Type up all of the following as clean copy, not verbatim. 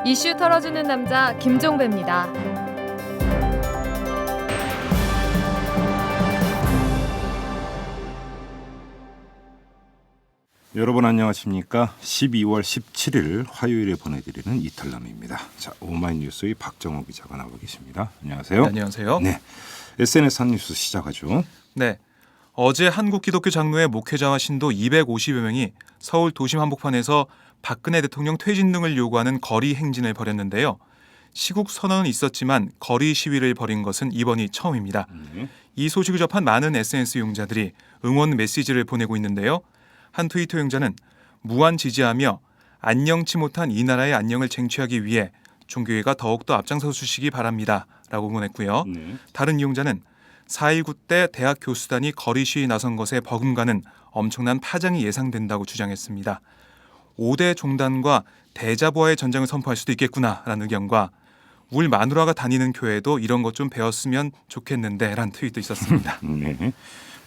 이슈 털어주는 남자 김종배입니다. 여러분 안녕하십니까? 12월 17일 화요일에 보내드리는 이탈남입니다. 자, 오마이뉴스의 박정호 기자가 나와 계십니다. 안녕하세요. 네, 안녕하세요. 네, SNS 한 뉴스 시작하죠. 네, 어제 한국기독교장로회 목회자와 신도 250여 명이 서울 도심 한복판에서 박근혜 대통령 퇴진 등을 요구하는 거리 행진을 벌였는데요. 시국 선언은 있었지만 거리 시위를 벌인 것은 이번이 처음입니다. 이 소식을 접한 많은 SNS 이용자들이 응원 메시지를 보내고 있는데요. 한 트위터 용자는 무한 지지하며 안녕치 못한 이 나라의 안녕을 쟁취하기 위해 종교회가 더욱더 앞장서 주시기 바랍니다. 라고 응원했고요. 다른 이용자는 4.19 때 대학 교수단이 거리 시위 나선 것에 버금가는 엄청난 파장이 예상된다고 주장했습니다. 5대 종단과 대자보와의 전쟁을 선포할 수도 있겠구나라는 의견과 울 마누라가 다니는 교회도 이런 것 좀 배웠으면 좋겠는데 라는 트윗도 있었습니다. 네,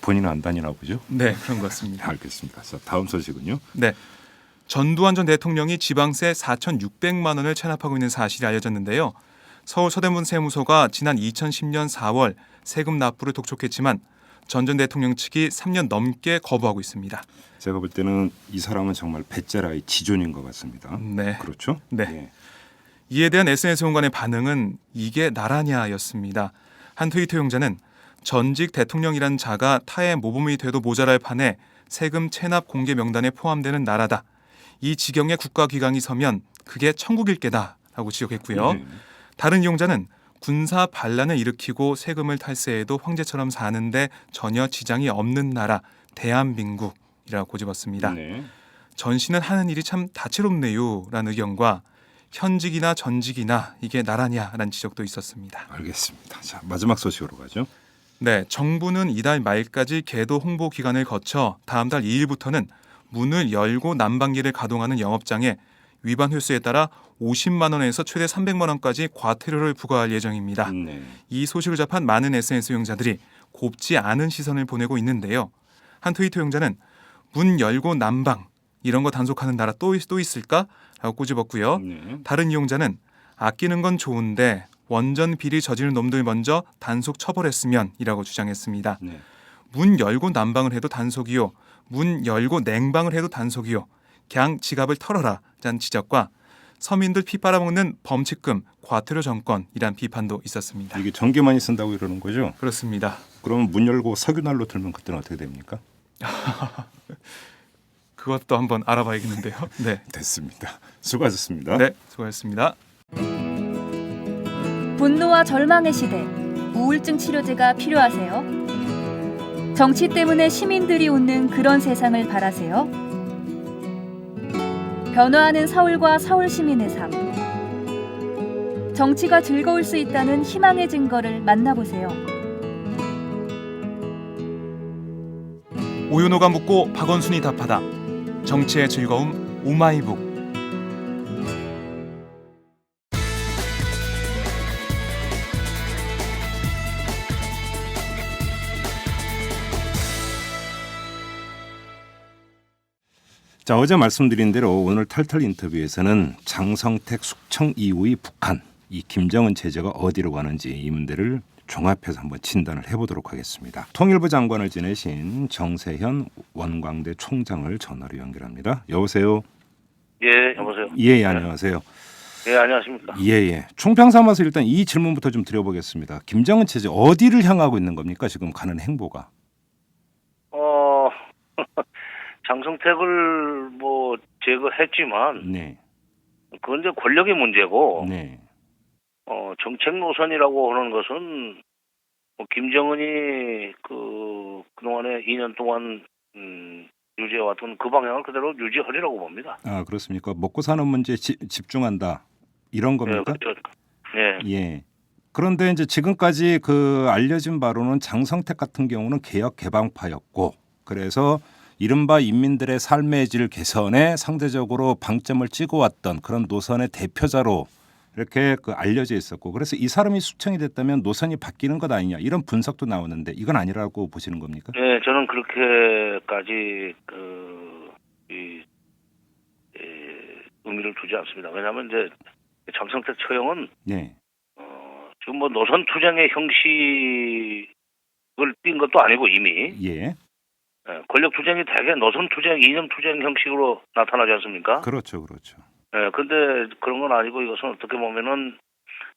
본인은 안 다니나 보죠? 네, 그런 것 같습니다. 알겠습니다. 자, 다음 소식은요. 네, 전두환 전 대통령이 지방세 4,600만 원을 체납하고 있는 사실이 알려졌는데요. 서울 서대문 세무서가 지난 2010년 4월 세금 납부를 독촉했지만 전 대통령 측이 3년 넘게 거부하고 있습니다. 제가 볼 때는 이 사람은 정말 베째라의 지존인 것 같습니다. 네. 그렇죠? 네. 예. 이에 대한 SNS 연관의 반응은 이게 나라냐였습니다. 한 트위터 용자는 전직 대통령이란 자가 타의 모범이 돼도 모자랄 판에 세금 체납 공개 명단에 포함되는 나라다. 이 지경에 국가기강이 서면 그게 천국일 게다라고 지적했고요. 다른 이용자는 군사 반란을 일으키고 세금을 탈세해도 황제처럼 사는데 전혀 지장이 없는 나라 대한민국이라고 고집었습니다. 네. 전신은 하는 일이 참 다채롭네요 라는 의견과 현직이나 전직이나 이게 나라냐라는 지적도 있었습니다. 알겠습니다. 자, 마지막 소식으로 가죠. 네, 정부는 이달 말까지 계도 홍보 기간을 거쳐 다음 달 2일부터는 문을 열고 난방기를 가동하는 영업장에 위반 횟수에 따라 50만 원에서 최대 300만 원까지 과태료를 부과할 예정입니다. 네. 이 소식을 접한 많은 SNS 이용자들이 곱지 않은 시선을 보내고 있는데요. 한 트위터 이용자는 문 열고 난방 이런 거 단속하는 나라 또 있을까? 라고 꼬집었고요. 다른 이용자는 아끼는 건 좋은데 원전 비리 저지른 놈들 먼저 단속 처벌했으면 이라고 주장했습니다. 네. 문 열고 난방을 해도 단속이요. 문 열고 냉방을 해도 단속이요. 그냥 지갑을 털어라 라는 지적과 서민들 피 빨아먹는 범칙금 과태료 정권이란 비판도 있었습니다. 이게 전기만이 쓴다고 이러는 거죠? 그렇습니다. 그럼 문 열고 석유난로 틀면 그때는 어떻게 됩니까? 그것도 한번 알아봐야겠는데요. 네, 됐습니다. 수고하셨습니다. 네, 수고하셨습니다. 분노와 절망의 시대, 우울증 치료제가 필요하세요? 정치 때문에 시민들이 웃는 그런 세상을 바라세요? 변화하는 서울과 서울 시민의 삶. 정치가 즐거울 수 있다는 희망의 증거를 만나보세요. 오연호가 묻고 박원순이 답하다. 정치의 즐거움 오마이북. 자, 어제 말씀드린 대로 오늘 탈탈 인터뷰에서는 장성택 숙청 이후의 북한, 이 김정은 체제가 어디로 가는지 이 문제를 종합해서 한번 진단을 해보도록 하겠습니다. 통일부 장관을 지내신 정세현 원광대 총장을 전화로 연결합니다. 여보세요? 예, 여보세요. 예, 안녕하세요. 예, 안녕하십니까. 예. 총평 삼아서 일단 이 질문부터 좀 드려보겠습니다. 김정은 체제 어디를 향하고 있는 겁니까? 지금 가는 행보가. 장성택을 뭐 제거했지만 네. 그건 이제 권력의 문제고 네. 정책 노선이라고 하는 것은 뭐 김정은이 그동안에 2년 동안 유지해왔던 그 방향을 그대로 유지하리라고 봅니다. 아, 그렇습니까? 먹고 사는 문제에 집중한다. 이런 겁니까? 네, 그렇죠. 네. 예. 그런데 이제 지금까지 그 알려진 바로는 장성택 같은 경우는 개혁 개방파였고, 그래서 이른바 인민들의 삶의 질 개선에 상대적으로 방점을 찍어왔던 그런 노선의 대표자로 이렇게 알려져 있었고, 그래서 이 사람이 숙청이 됐다면 노선이 바뀌는 것 아니냐 이런 분석도 나오는데 이건 아니라고 보시는 겁니까? 네, 저는 그렇게까지 의미를 두지 않습니다. 왜냐하면 이제 장성택 처형은 네. 지금 뭐 노선 투쟁의 형식을 띈 것도 아니고 이미 예. 권력 투쟁이 대개 노선 투쟁, 이념 투쟁 형식으로 나타나지 않습니까? 그렇죠. 그렇죠. 근데 그런 건 아니고 이것은 어떻게 보면은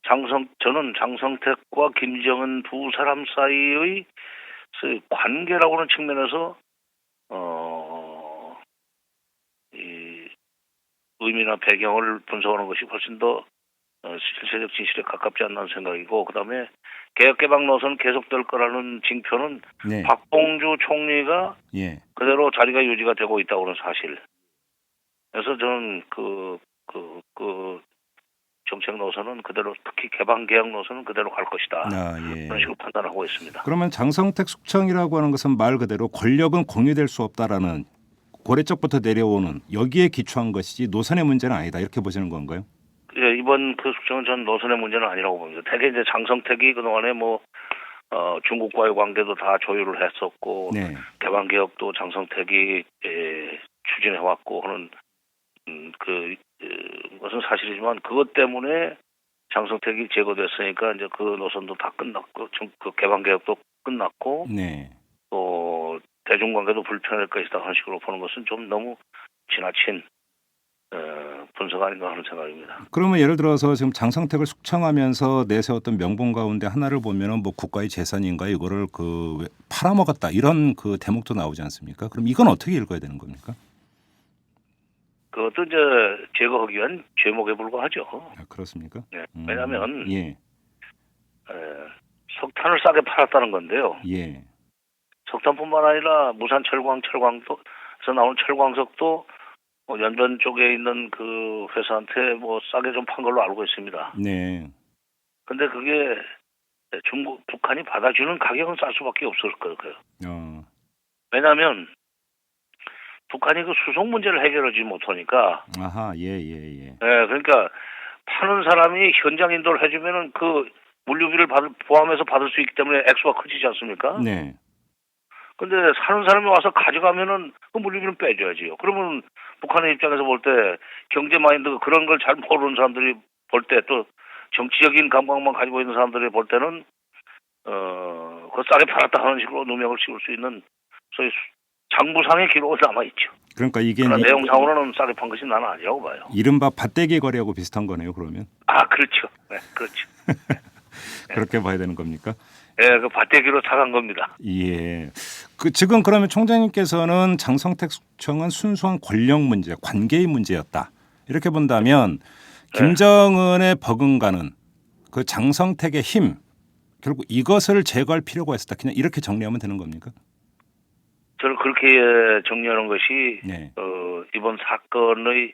저는 장성택과 김정은 두 사람 사이의 관계라고 하는 측면에서 이 의미나 배경을 분석하는 것이 훨씬 더 실체적 진실에 가깝지 않나 생각이고, 그다음에 개혁개방 노선 계속될 거라는 징표는 네. 박봉주 총리가 예. 그대로 자리가 유지가 되고 있다고 하는 사실. 그래서 저는 그 정책 노선은 그대로, 특히 개방개혁 노선은 그대로 갈 것이다. 예. 그런 식으로 판단하고 있습니다. 그러면 장성택 숙청이라고 하는 것은 말 그대로 권력은 공유될 수 없다라는 고래적부터 내려오는 여기에 기초한 것이지 노선의 문제는 아니다 이렇게 보시는 건가요? 예, 이번 그 숙청은 전 노선의 문제는 아니라고 봅니다. 대개 이제 장성택이 그동안에 중국과의 관계도 다 조율을 했었고, 네. 개방개혁도 장성택이 추진해왔고 하는 것은 사실이지만, 그것 때문에 장성택이 제거됐으니까 이제 그 노선도 다 끝났고, 그 개방개혁도 끝났고, 네. 또 대중관계도 불편할 것이다 하는 식으로 보는 것은 좀 너무 지나친 분석 아닌가 하는 생각입니다. 그러면 예를 들어서 지금 장성택을 숙청하면서 내세웠던 명분 가운데 하나를 보면은 뭐 국가의 재산인가 이거를 팔아먹었다 이런 그 대목도 나오지 않습니까? 그럼 이건 어떻게 읽어야 되는 겁니까? 그것도 이제 제거하기 위한 죄목에 불과하죠. 아, 그렇습니까? 네. 왜냐하면 예. 석탄을 싸게 팔았다는 건데요. 예. 석탄뿐만 아니라 무산 철광도에서 나오는 철광석도 연변 쪽에 있는 그 회사한테 싸게 좀 판 걸로 알고 있습니다. 네. 근데 그게 북한이 받아주는 가격은 쌀 수밖에 없을 거예요. 왜냐하면 북한이 그 수송 문제를 해결하지 못하니까. 아하, 예. 그러니까 파는 사람이 현장 인도를 해주면은 그 물류비를 포함해서 받을 수 있기 때문에 액수가 커지지 않습니까? 네. 근데 사는 사람이 와서 가져가면은 그 물류비는 빼줘야지요. 그러면 북한의 입장에서 볼 때 경제 마인드 그런 걸 잘 모르는 사람들이 볼 때, 또 정치적인 감각만 가지고 있는 사람들이 볼 때는 그 싸게 팔았다 하는 식으로 누명을 씌울 수 있는 소위 장부상의 기록은 남아있죠. 그러니까 이게 그러나 내용상으로는 싸게 판 것이 나는 아니라고 봐요. 이른바 밭대기 거래하고 비슷한 거네요, 그러면. 그렇죠. 네, 그렇죠. 그렇게 봐야 되는 겁니까? 예, 그 밭대기로 사간 겁니다. 예. 지금 그러면 총장님께서는 장성택 숙청은 순수한 권력 문제, 관계의 문제였다. 이렇게 본다면 김정은의 버금가는 그 장성택의 힘, 결국 이것을 제거할 필요가 있었다. 그냥 이렇게 정리하면 되는 겁니까? 저는 그렇게 정리하는 것이 네. 이번 사건의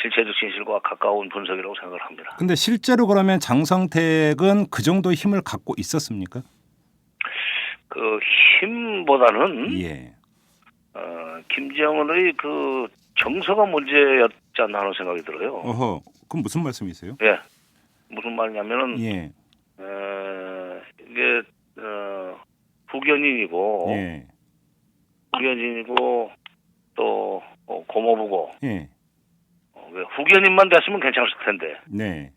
실체적 진실과 가까운 분석이라고 생각을 합니다. 근데 실제로 그러면 장성택은 그 정도의 힘을 갖고 있었습니까? 그 힘보다는 예. 김정은의 그 정서가 문제였지 않나 하는 생각이 들어요. 어허, 그럼 무슨 말씀이세요? 예, 무슨 말이냐면은 예. 이게 후견인이고 예. 또 고모부고. 예. 후견인만 됐으면 괜찮을 텐데 네.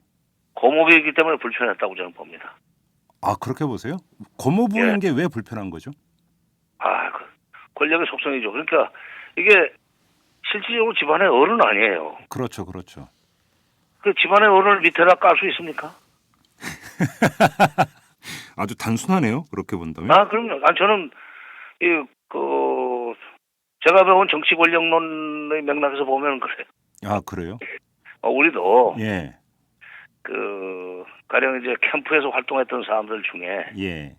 고모부이기 때문에 불편했다고 저는 봅니다. 아, 그렇게 보세요? 고모부인 예. 게 왜 불편한 거죠? 그 권력의 속성이죠. 그러니까 이게 실질적으로 집안의 어른 아니에요. 그렇죠, 그렇죠. 그 집안의 어른을 밑에다 깔 수 있습니까? 아주 단순하네요. 그렇게 본다면. 그럼요. 저는 제가 배운 정치 권력론의 맥락에서 보면 그래요. 아, 그래요? 우리도 예. 가령 이제 캠프에서 활동했던 사람들 중에 예.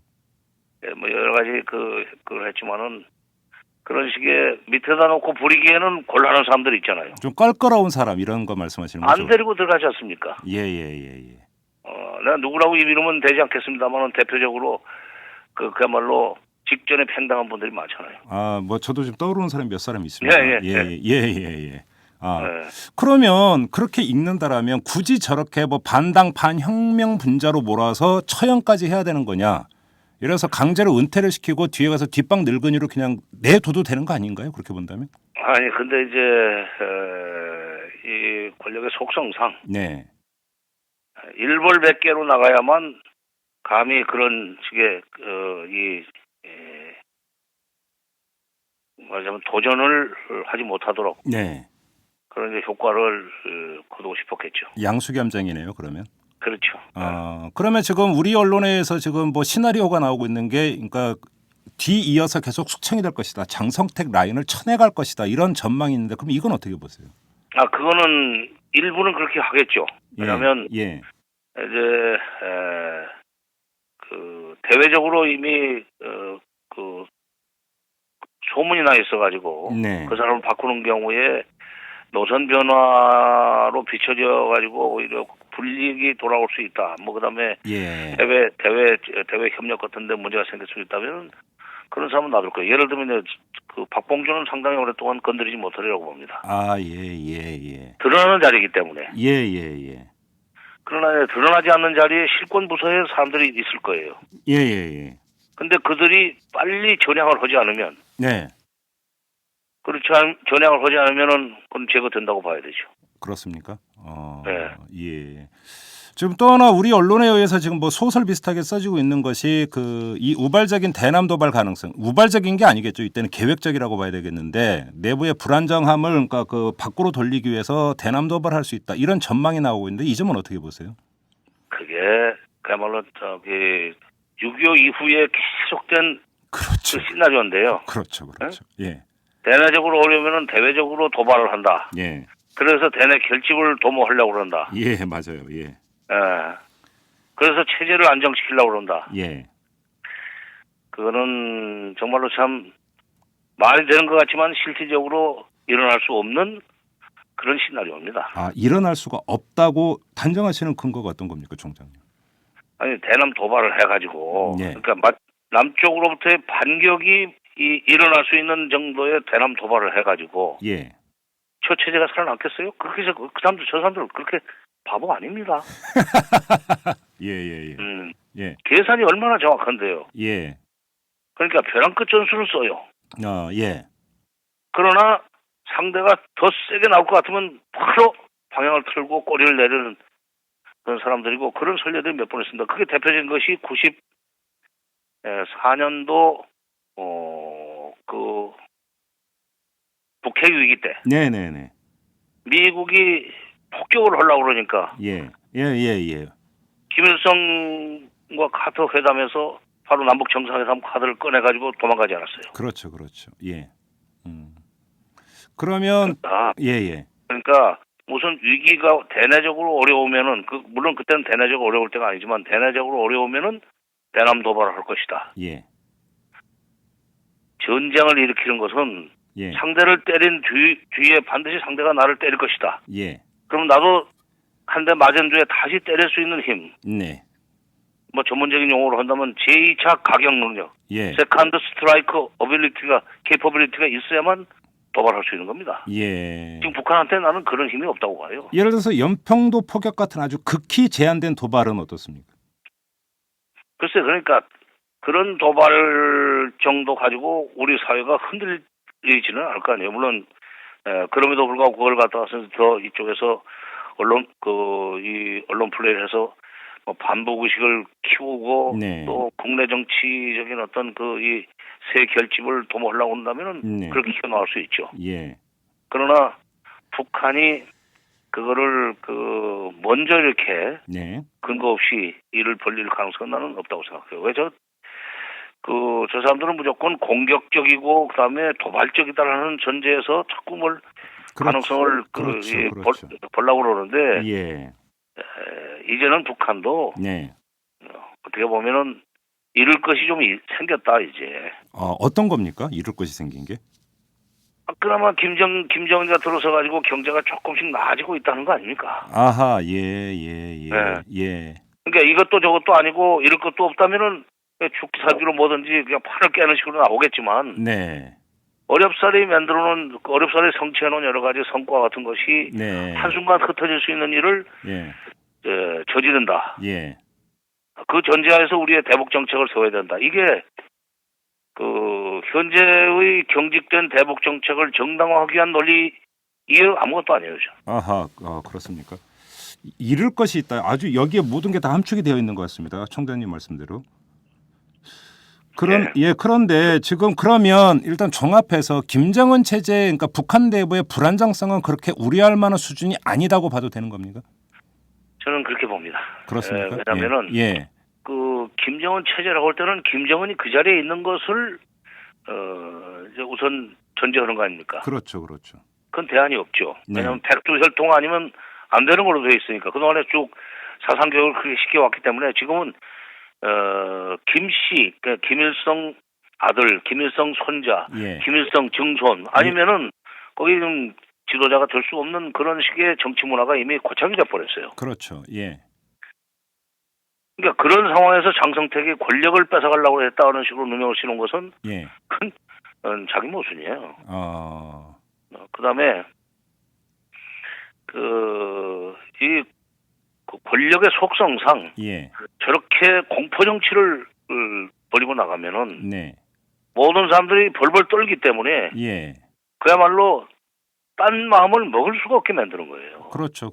여러 가지 그걸 했지만은 그런 식의 밑에다 놓고 부리기에는 곤란한 사람들이 있잖아요. 좀 껄끄러운 사람 이런 거 말씀하시는 거죠? 안 데리고 들어가지 않습니까? 예. 내가 누구라고 이름은 되지 않겠습니다만은 대표적으로 그야말로 직전에 팽당한 분들이 많잖아요. 아, 저도 지금 떠오르는 사람이 몇 사람 있습니다. 예. 그러면 그렇게 읽는다라면 굳이 저렇게 반당 반혁명 분자로 몰아서 처형까지 해야 되는 거냐? 이래서 강제로 은퇴를 시키고 뒤에 가서 뒷방 늙은이로 그냥 내둬도 되는 거 아닌가요? 그렇게 본다면? 근데 이제 이 권력의 속성상 네. 일벌백계로 나가야만 감히 그런 식의 말하자면 도전을 하지 못하도록 네. 그런 이제 효과를 거두고 싶었겠죠. 양수겸장이네요. 그러면. 그렇죠. 그러면 지금 우리 언론에서 지금 뭐 시나리오가 나오고 있는 게 그러니까 뒤이어서 계속 숙청이 될 것이다. 장성택 라인을 쳐내갈 것이다. 이런 전망이 있는데 그럼 이건 어떻게 보세요? 그거는 일부는 그렇게 하겠죠. 왜냐하면 예. 이제 그 대외적으로 이미 그 소문이 나 있어가지고 네. 그 사람을 바꾸는 경우에 노선 변화로 비춰져 가지고 오히려 불이익이 돌아올 수 있다. 뭐 그다음에 예. 대외 협력 같은데 문제가 생길 수 있다면 그런 사람은 놔둘 거예요. 예를 들면 그 박봉준은 상당히 오랫동안 건드리지 못하리라고 봅니다. 예. 드러나는 자리이기 때문에. 예. 그러나 드러나지 않는 자리에 실권 부서에 사람들이 있을 거예요. 예. 근데 그들이 빨리 전향을 하지 않으면 네. 전향을 하지 않으면은 그건 제거된다고 봐야 되죠. 그렇습니까? 네. 예. 지금 또 하나 우리 언론에 의해서 지금 뭐 소설 비슷하게 써지고 있는 것이 이 우발적인 대남 도발 가능성. 우발적인 게 아니겠죠. 이때는 계획적이라고 봐야 되겠는데 내부의 불안정함을 그러니까 그 밖으로 돌리기 위해서 대남 도발할 수 있다. 이런 전망이 나오고 있는데 이 점은 어떻게 보세요? 그게 그야말로 6.25 이후에 계속된 그렇죠. 그 시나리오인데요. 그렇죠. 예. 대내적으로 어려우면은 대외적으로 도발을 한다. 예. 그래서 대내 결집을 도모하려고 그런다. 예, 맞아요. 예. 그래서 체제를 안정시키려고 그런다. 예. 그거는 정말로 참 말이 되는 것 같지만 실질적으로 일어날 수 없는 그런 시나리오입니다. 일어날 수가 없다고 단정하시는 근거가 어떤 겁니까, 총장님? 아니 대남 도발을 해가지고 예. 그러니까 남쪽으로부터의 반격이 일어날 수 있는 정도의 대남 도발을 해가지고 예. 저 체제가 살아남겠어요? 그래서 저 사람들 그렇게 바보 아닙니다. 예. 예. 계산이 얼마나 정확한데요. 예. 그러니까 벼랑 끝 전술을 써요. 예. 그러나 상대가 더 세게 나올 것 같으면 바로 방향을 틀고 꼬리를 내리는 그런 사람들이고 그런 선례들이 몇 번 있습니다. 그게 대표적인 것이 94년도 그 북핵 위기 때 네네네. 미국이 폭격을 하려고 그러니까 예. 김일성과 카터 회담에서 바로 남북 정상회담 카드를 꺼내가지고 도망가지 않았어요. 그렇죠. 예. 그러면 예. 그러니까 무슨 위기가 대내적으로 어려우면은 물론 그때는 대내적으로 어려울 때가 아니지만 대내적으로 어려우면은 대남 도발을 할 것이다. 예. 전쟁을 일으키는 것은 예. 상대를 때린 뒤에 반드시 상대가 나를 때릴 것이다. 예. 그럼 나도 한 대 맞은 뒤에 다시 때릴 수 있는 힘. 네. 뭐 전문적인 용어로 한다면 제2차 가격 능력. 예. 세컨드 스트라이크 케이퍼빌리티가 있어야만 도발할 수 있는 겁니다. 예. 지금 북한한테 나는 그런 힘이 없다고 봐요. 예를 들어서 연평도 포격 같은 아주 극히 제한된 도발은 어떻습니까? 글쎄 그러니까 그런 도발 정도 가지고 우리 사회가 흔들리지는 않을 거 아니에요. 물론 그럼에도 불구하고 그걸 갖다서 더 이쪽에서 언론 플레이를 해서 뭐 반복 의식을 키우고 네. 또 국내 정치적인 어떤 이 새 결집을 도모하려고 한다면은 네. 그렇게 튀어나올 수 있죠. 예. 그러나 북한이 그거를 먼저 이렇게 네. 근거 없이 일을 벌릴 가능성은 나는 없다고 생각해요. 왜 저 사람들은 무조건 공격적이고 그다음에 도발적이다라는 전제에서 자꾸 가능성을 보려고 그러는데 예. 이제는 북한도 네. 어떻게 보면은 잃을 것이 좀 생겼다 이제. 어떤 겁니까? 잃을 것이 생긴 게? 그나마 김정은이가 들어서 가지고 경제가 조금씩 나아지고 있다는 거 아닙니까? 아하, 예. 그러니까 이것도 저것도 아니고 잃을 것도 없다면은 죽기 살기로 뭐든지 그냥 판을 깨는 식으로 나오겠지만. 네. 어렵사리 성취해놓은 여러 가지 성과 같은 것이 네. 한순간 흩어질 수 있는 일을 저지른다. 예. 그 전제하에서 우리의 대북 정책을 세워야 된다. 이게 현재의 경직된 대북 정책을 정당화하기 위한 논리 이외 아무것도 아니에요. 아하, 그렇습니까? 잃을 것이 있다. 아주 여기에 모든 게 다 함축이 되어 있는 것 같습니다. 총장님 말씀대로. 그런데 지금 그러면 일단 종합해서 김정은 체제, 그러니까 북한 내부의 불안정성은 그렇게 우려할 만한 수준이 아니다고 봐도 되는 겁니까? 저는 그렇게 봅니다. 그렇습니까? 왜냐하면은 예. 그 김정은 체제라고 할 때는 김정은이 그 자리에 있는 것을 이제 우선 전제하는 거 아닙니까? 그렇죠. 그건 대안이 없죠. 네. 왜냐하면 백두혈통 아니면 안 되는 걸로 되어 있으니까 그동안에 쭉 사상 교육을 그렇게 시켜왔기 때문에 지금은 김씨, 그러니까 김일성 아들, 김일성 손자, 예. 김일성 증손 아니면은 거기 좀 지도자가 될 수 없는 그런 식의 정치 문화가 이미 고착이 돼 버렸어요. 그렇죠. 예. 그러니까 그런 상황에서 장성택이 권력을 뺏어가려고 했다는 식으로 누명을 씌우는 것은 예. 큰 자기 모순이에요. 어. 그다음에 이 권력의 속성상 예. 저렇게 공포 정치를 벌이고 나가면은 네. 모든 사람들이 벌벌 떨기 때문에 예. 그야말로 딴 마음을 먹을 수가 없게 만드는 거예요. 그렇죠.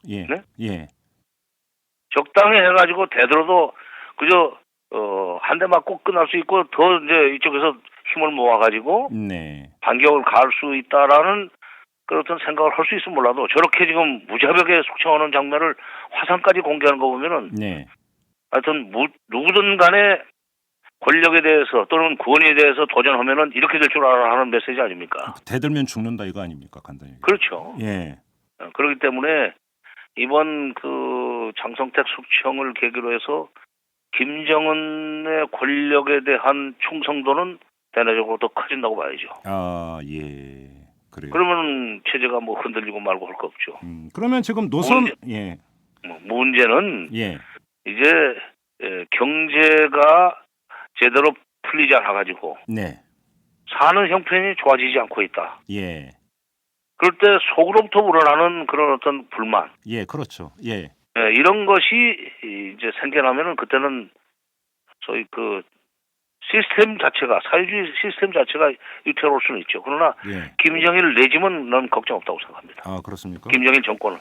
예. 네? 예. 적당히 해가지고 되더라도 그저 한 대 맞고 끝날 수 있고 더 이제 이쪽에서 힘을 모아가지고 네. 반격을 가할 수 있다라는 그런 생각을 할 수 있으면 몰라도 저렇게 지금 무자벽에 숙청하는 장면을 화상까지 공개하는 거 보면은 네. 하여튼 누구든 간에 권력에 대해서 또는 권위에 대해서 도전하면은 이렇게 될 줄 알아 하는 메시지 아닙니까? 대들면 죽는다 이거 아닙니까? 간단히. 그렇죠. 예. 그렇기 때문에 이번 그 장성택 숙청을 계기로 해서 김정은의 권력에 대한 충성도는 대내적으로 더 커진다고 봐야죠. 아, 예. 그래요. 그러면 체제가 뭐 흔들리고 말고 할 거 없죠. 그러면 지금 노선 문제, 문제는 예. 이제 경제가 제대로 풀리지 않아 가지고 네. 사는 형편이 좋아지지 않고 있다. 예. 그럴 때 속으로부터 우러나는 그런 어떤 불만, 예, 그렇죠. 예. 이런 것이 이제 생겨나면은 그때는 소위 그 시스템 자체가 사회주의 시스템 자체가 위태로울 수는 있죠. 그러나 예. 김정일 내짐은 난 걱정 없다고 생각합니다. 아, 그렇습니까? 김정은 정권은.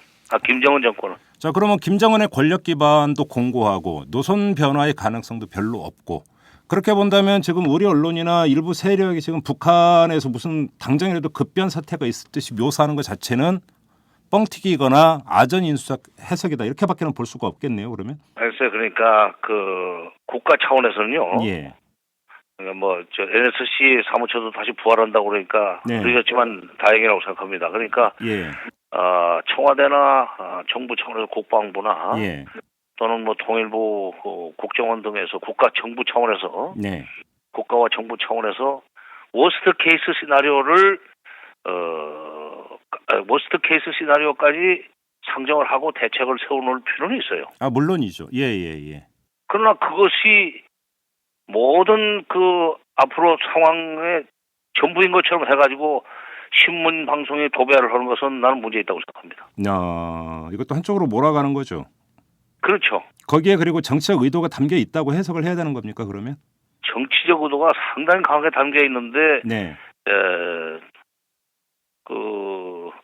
자, 그러면 김정은의 권력 기반도 공고하고 노선 변화의 가능성도 별로 없고 그렇게 본다면 지금 우리 언론이나 일부 세력이 지금 북한에서 무슨 당장이라도 급변 사태가 있을 듯이 묘사하는 것 자체는 뻥튀기거나 아전인수작 해석이다 이렇게밖에는 볼 수가 없겠네요. 그러면. 글쎄요. 그러니까 그 국가 차원에서는요. 예. 그러니까 뭐 저 NSC 사무처도 다시 부활한다고 그러니까 네. 늦었지만 다행이라고 생각합니다. 그러니까 예. 청와대나 정부 차원에서 국방부나 예. 또는 뭐 통일부 국정원 등에서 국가 정부 차원에서 네. 국가와 정부 차원에서 워스트 케이스 시나리오를 워스트 케이스 시나리오까지 상정을 하고 대책을 세워놓을 필요는 있어요. 아, 물론이죠. 예. 그러나 그것이 모든 그 앞으로 상황의 전부인 것처럼 해가지고 신문 방송에 도배를 하는 것은 나는 문제 있다고 생각합니다. 이것도 한쪽으로 몰아가는 거죠. 그렇죠. 거기에 그리고 정치적 의도가 담겨 있다고 해석을 해야 되는 겁니까? 그러면? 정치적 의도가 상당히 강하게 담겨 있는데 네.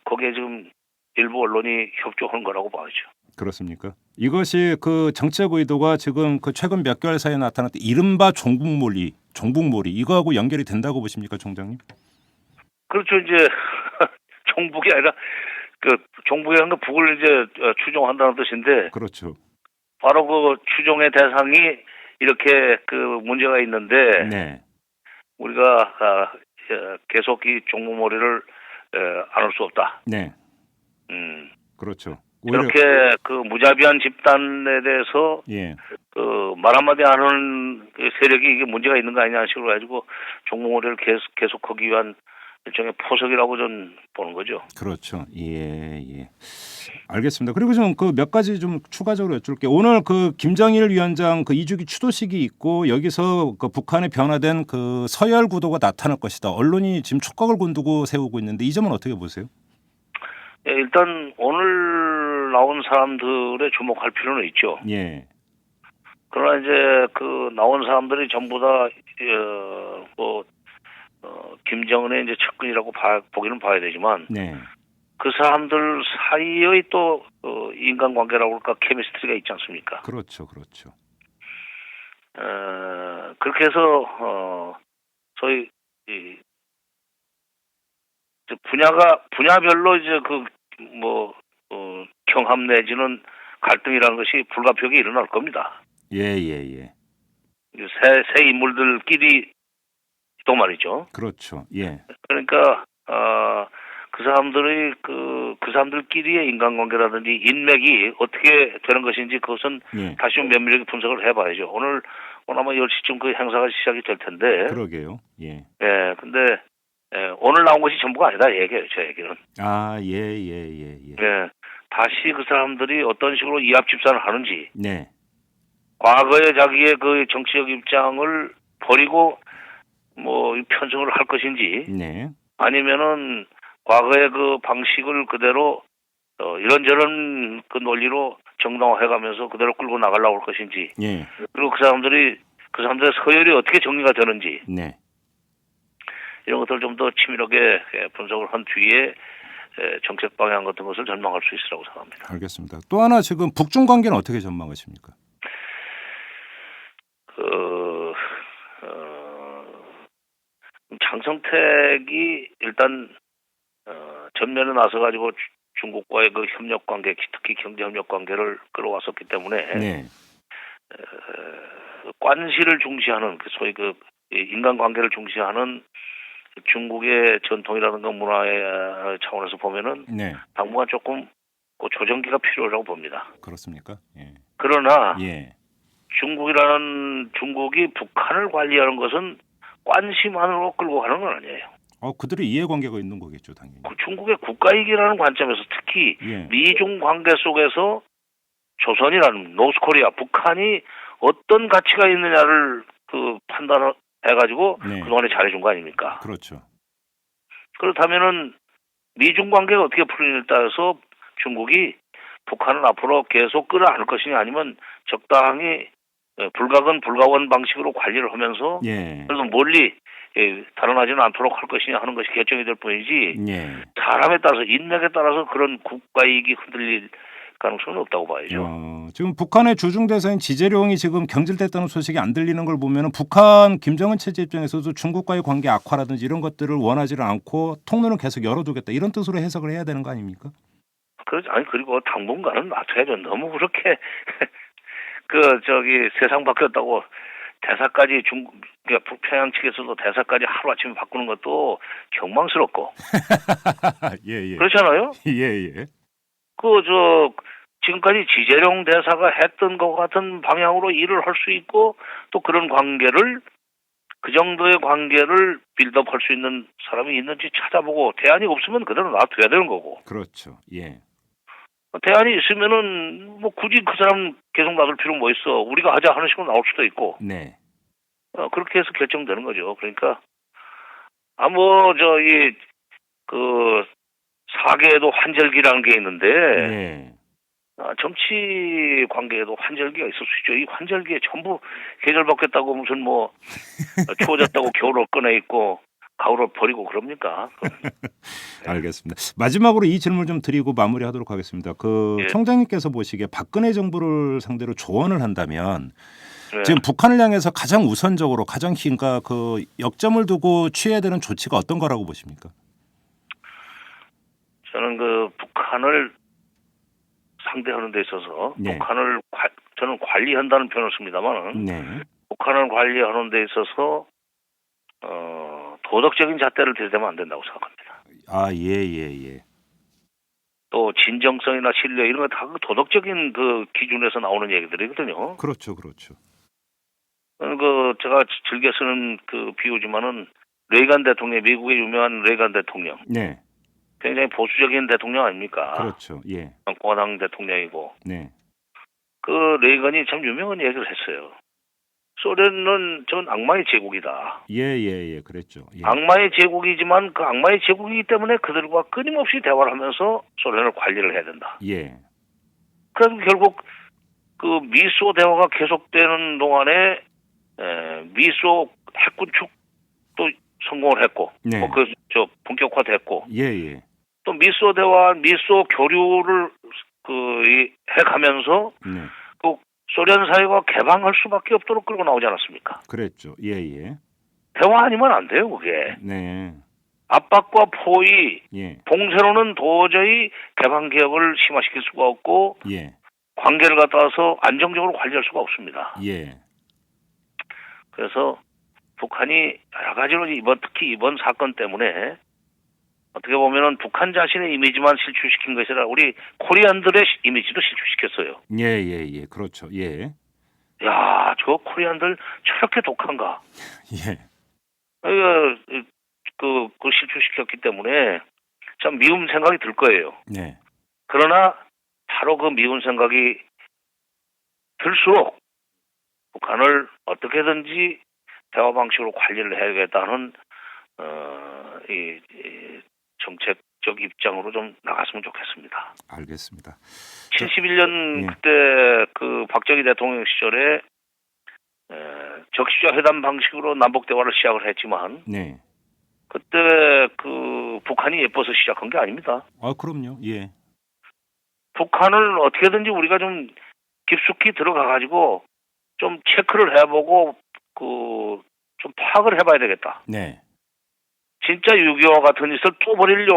거기에 지금 일부 언론이 협조하는 거라고 봐야죠. 그렇습니까? 이것이 그 정치적 의도가 지금 그 최근 몇 개월 사이에 나타났던 이른바 종북몰이 이거하고 연결이 된다고 보십니까, 총장님? 그렇죠. 이제 종북이 아니라 그 종북이라는 건 북을 이제 추종한다는 뜻인데 그렇죠. 바로 그 추종의 대상이 이렇게 그 문제가 있는데 네. 우리가 계속 이 종북몰이를 안 할 수 없다. 네. 그렇죠. 이렇게 그 무자비한 집단에 대해서 예. 그 말 한마디 안 하는 그 세력이 이게 문제가 있는 거 아니냐 식으로 가지고 종북몰이를 계속하기 위한 일종의 포석이라고 저는 보는 거죠. 그렇죠. 예. 알겠습니다. 그리고 좀 그 몇 가지 좀 추가적으로 여쭐게요. 오늘 그 김정일 위원장 그 2주기 추도식이 있고 여기서 그 북한의 변화된 그 서열 구도가 나타날 것이다. 언론이 지금 촉각을 곤두고 세우고 있는데 이 점은 어떻게 보세요? 예, 일단 오늘 나온 사람들에 주목할 필요는 있죠. 예. 그러나 이제 그 나온 사람들이 전부 다 김정은의 이제 측근이라고 보기는 봐야 되지만 네. 그 사람들 사이의 또 인간관계라고 할까 케미스트리가 있지 않습니까? 그렇죠, 그렇죠. 그렇게 해서 저희 이 분야별로 이제 경합 내지는 갈등이라는 것이 불가피하게 일어날 겁니다. 예, 예, 예. 새 인물들끼리 또 말이죠. 그렇죠. 예. 그러니까 그 사람들끼리의 인간관계라든지 인맥이 어떻게 되는 것인지 그것은 예. 다시 면밀하게 분석을 해봐야죠. 오늘 아마 10시쯤 그 행사가 시작이 될 텐데. 그러게요. 예. 예, 근데 오늘 나온 것이 전부가 아니다 얘기예요. 제 얘기는. 아, 예, 예, 예, 예. 예, 다시 그 사람들이 어떤 식으로 이합집산을 하는지, 네. 과거의 자기의 그 정치적 입장을 버리고 편성을 할 것인지, 네. 아니면은 과거의 그 방식을 그대로 이런저런 그 논리로 정당화해가면서 그대로 끌고 나가려고 할 것인지, 예. 그리고 그 사람들의 서열이 어떻게 정리가 되는지 네. 이런 것들을 좀 더 치밀하게 분석을 한 뒤에 정책 방향 같은 것을 전망할 수 있으라고 생각합니다. 알겠습니다. 또 하나 지금 북중 관계는 어떻게 전망하십니까? 장성택이 일단 전면에 나서 가지고 중국과의 그 협력 관계, 특히 경제 협력 관계를 끌어왔었기 때문에 네. 관시를 중시하는 소위 인간 관계를 중시하는 중국의 전통이라든가 문화의 차원에서 보면은 네. 당분간 조금 그 조정기가 필요하다고 봅니다. 그렇습니까? 예. 그러나 예. 중국이 북한을 관리하는 것은 관시만으로 끌고 가는 건 아니에요. 그들의 이해관계가 있는 거겠죠, 당연히. 중국의 국가이기라는 관점에서 특히 예. 미중 관계 속에서 조선이라는 노스코리아, 북한이 어떤 가치가 있느냐를 판단을 해가지고 네. 그동안에 잘해준 거 아닙니까? 그렇죠. 그렇다면은 미중 관계가 어떻게 풀리느냐에 따라서 중국이 북한을 앞으로 계속 끌어안을 것이냐 아니면 적당히 불가원 방식으로 관리를 하면서 예. 그래서 멀리 달아나지는 않도록 할 것이냐 하는 것이 결정이 될 뿐이지 예. 사람에 따라서 인맥에 따라서 그런 국가이익이 흔들릴 가능성은 없다고 봐야죠. 지금 북한의 주중 대사인 지재룡이 지금 경질됐다는 소식이 안 들리는 걸 보면은 북한 김정은 체제 입장에서도 중국과의 관계 악화라든지 이런 것들을 원하지를 않고 통로는 계속 열어두겠다 이런 뜻으로 해석을 해야 되는 거 아닙니까? 그리고 당분간은 놔둬야죠. 너무 그렇게 세상 바뀌었다고 대사까지 평양 측에서도 대사까지 하루아침에 바꾸는 것도 경망스럽고. 예, 예. 그렇잖아요? 예, 예. 지금까지 지재룡 대사가 했던 것 같은 방향으로 일을 할 수 있고 또 그런 관계를 그 정도의 관계를 빌드업 할 수 있는 사람이 있는지 찾아보고 대안이 없으면 그대로 놔둬야 되는 거고. 그렇죠. 예. 대안이 있으면은 굳이 그 사람 계속 놔둘 필요 뭐 있어. 우리가 하자 하는 식으로 나올 수도 있고. 네. 그렇게 해서 결정되는 거죠. 그러니까 사계에도 환절기라는 게 있는데 네. 정치 관계에도 환절기가 있을 수 있죠. 이 환절기에 전부 계절 바뀌었다고 무슨 추워졌다고 겨울을 꺼내 입고 가을을 버리고 그럽니까? 알겠습니다. 마지막으로 이 질문을 좀 드리고 마무리하도록 하겠습니다. 예. 청장님께서 보시기에 박근혜 정부를 상대로 조언을 한다면 네. 지금 북한을 향해서 가장 우선적으로 가장 역점을 두고 취해야 되는 조치가 어떤 거라고 보십니까? 저는 북한을 상대하는 데 있어서 네. 북한을 저는 관리한다는 표현을 씁니다만 네. 북한을 관리하는 데 있어서 도덕적인 잣대를 들이대면 안 된다고 생각합니다. 아, 예. 또 진정성이나 신뢰 이런 거 다 도덕적인 기준에서 나오는 얘기들이거든요. 그렇죠. 제가 즐겨 쓰는 비유지만은 레이간 대통령, 미국의 유명한 레이간 대통령. 네. 굉장히 보수적인 대통령 아닙니까? 그렇죠. 예. 공화당 대통령이고. 네. 레이건이 참 유명한 얘기를 했어요. 소련은 전 악마의 제국이다. 예. 그랬죠. 예. 악마의 제국이지만 그 악마의 제국이기 때문에 그들과 끊임없이 대화를 하면서 소련을 관리를 해야 된다. 예. 그래서 결국 미소 대화가 계속되는 동안에 미소 핵 구축도 성공을 했고, 네. 본격화됐고, 예. 또 미소 대화, 미소 교류를 해가면서 네. 그 소련 사회가 개방할 수밖에 없도록 끌고 나오지 않았습니까? 그랬죠. 예, 예. 대화 아니면 안 돼요, 그게. 네. 압박과 포위, 예. 봉쇄로는 도저히 개방 개혁을 심화시킬 수가 없고 예. 관계를 갖다서 안정적으로 관리할 수가 없습니다. 예. 그래서 북한이 여러 가지로 특히 이번 사건 때문에 어떻게 보면은 북한 자신의 이미지만 실추시킨 것이 아니라 우리 코리안들의 이미지도 실추시켰어요. 예, 예, 예. 그렇죠. 예. 야, 저 코리안들 저렇게 독한가? 예. 그 실추시켰기 때문에 참 미운 생각이 들 거예요. 네. 그러나 바로 그 미운 생각이 들수록 북한을 어떻게든지 대화 방식으로 관리를 해야겠다는 이 정책적 입장으로 좀 나갔으면 좋겠습니다. 알겠습니다. 71년 예. 그때 그 박정희 대통령 시절에 적시자 회담 방식으로 남북 대화를 시작을 했지만 네. 그때 그 북한이 예뻐서 시작한 게 아닙니다. 아, 그럼요. 예. 북한을 어떻게든지 우리가 좀 깊숙이 들어가 가지고 좀 체크를 해보고 좀 파악을 해봐야 되겠다. 네. 진짜 6.25 같은 짓을 또 벌일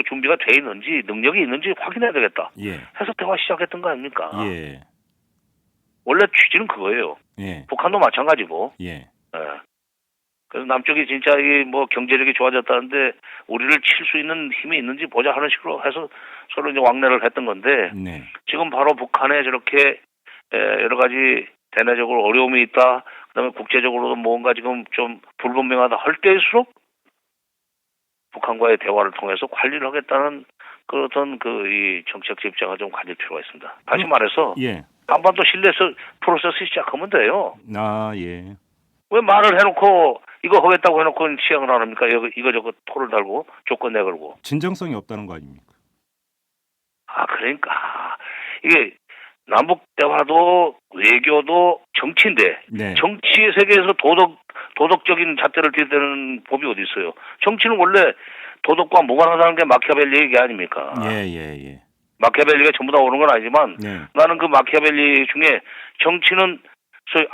준비가 돼 있는지 능력이 있는지 확인해야 되겠다. 예. 해서 대화 시작했던 거 아닙니까? 예. 원래 취지는 그거예요. 예. 북한도 마찬가지고. 예. 예. 그래서 남쪽이 진짜 경제력이 좋아졌다는데 우리를 칠 수 있는 힘이 있는지 보자 하는 식으로 해서 서로 이제 왕래를 했던 건데 네. 지금 바로 북한에 저렇게 여러 가지 대내적으로 어려움이 있다. 그다음에 국제적으로도 뭔가 지금 좀 불분명하다 할 때일수록 북한과의 대화를 통해서 관리를 하겠다는 그런 이 정책 입장을 좀 가질 필요가 있습니다. 다시 말해서 예. 한반도 신뢰서 프로세스 시작하면 돼요. 아, 예. 왜 말을 해놓고 이거 하겠다고 해놓고 시행을 안 합니까? 이거저거 토를 달고 조건 내걸고. 진정성이 없다는 거 아닙니까? 아, 그러니까 이게 남북 대화도 외교도 정치인데 네. 정치의 세계에서 도덕적인 잣대를 들이대는 법이 어디 있어요? 정치는 원래 도덕과 무관하다는 게 마키아벨리 얘기 아닙니까? 예, 예, 예. 마키아벨리가 전부 다 오는 건 아니지만 네. 나는 그 마키아벨리 중에 정치는 소위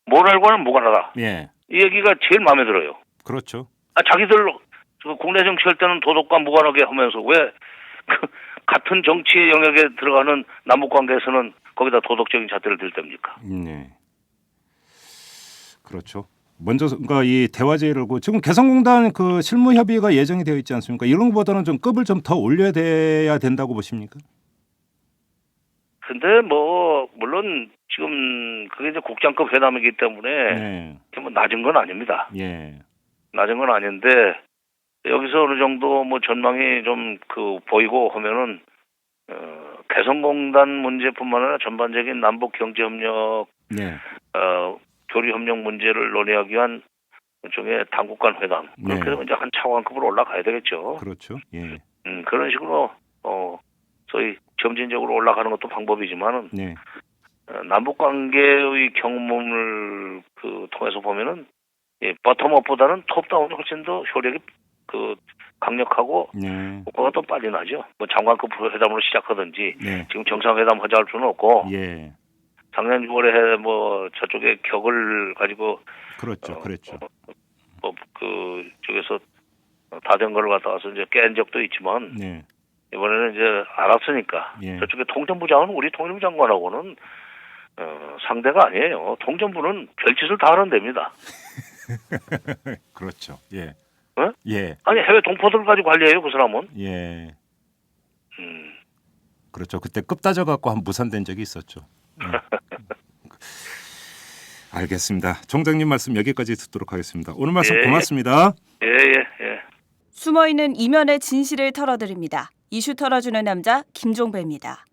모랄과는 무관하다. 예. 이 얘기가 제일 마음에 들어요. 그렇죠. 자기들 국내 정치할 때는 도덕과 무관하게 하면서 왜 같은 정치의 영역에 들어가는 남북 관계에서는 거기다 도덕적인 잣대를 들 때입니까? 네. 그렇죠. 먼저 그러니까 이 대화 제의를 지금 개성공단 그 실무 협의가 예정이 되어 있지 않습니까? 이런 것보다는 좀 급을 좀 더 올려야 된다고 보십니까? 근데 뭐 물론 지금 그게 이제 국장급 회담이기 때문에 네. 뭐 낮은 건 아닙니다. 예. 낮은 건 아닌데 여기서 어느 정도 뭐 전망이 좀 보이고 하면은 개성공단 문제뿐만 아니라 전반적인 남북 경제협력, 네. 교류협력 문제를 논의하기 위한 일종의 당국간 회담. 네. 그렇게 되면 이제 한 차원급으로 올라가야 되겠죠. 그렇죠. 예. 그런 식으로 소위 점진적으로 올라가는 것도 방법이지만은 네. 남북 관계의 경험을 통해서 보면은 버텀업보다는 톱다운이 훨씬 더 효력이 강력하고 네. 효과가 더 빨리 나죠. 뭐 장관급 회담으로 시작하든지 네. 지금 정상회담 하자 할 수는 없고 예. 작년 6월에 뭐 저쪽에 격을 가지고 그렇죠. 그랬죠. 쪽에서 다 된 걸 갖다 와서 이제 깬 적도 있지만 네. 이번에는 이제 알았으니까 예. 저쪽에 통전부 장관은 우리 통일부 장관하고는 상대가 아니에요. 통전부는 별짓을 다 하는 데입니다. 그렇죠. 예. 어? 예. 아니 해외 동포들까지 관리해요 그 사람은. 예. 그렇죠. 그때 급 따져 갖고 한 무산된 적이 있었죠. 예. 알겠습니다. 총장님 말씀 여기까지 듣도록 하겠습니다. 오늘 말씀 예. 고맙습니다. 예. 숨어있는 이면의 진실을 털어드립니다. 이슈 털어주는 남자 김종배입니다.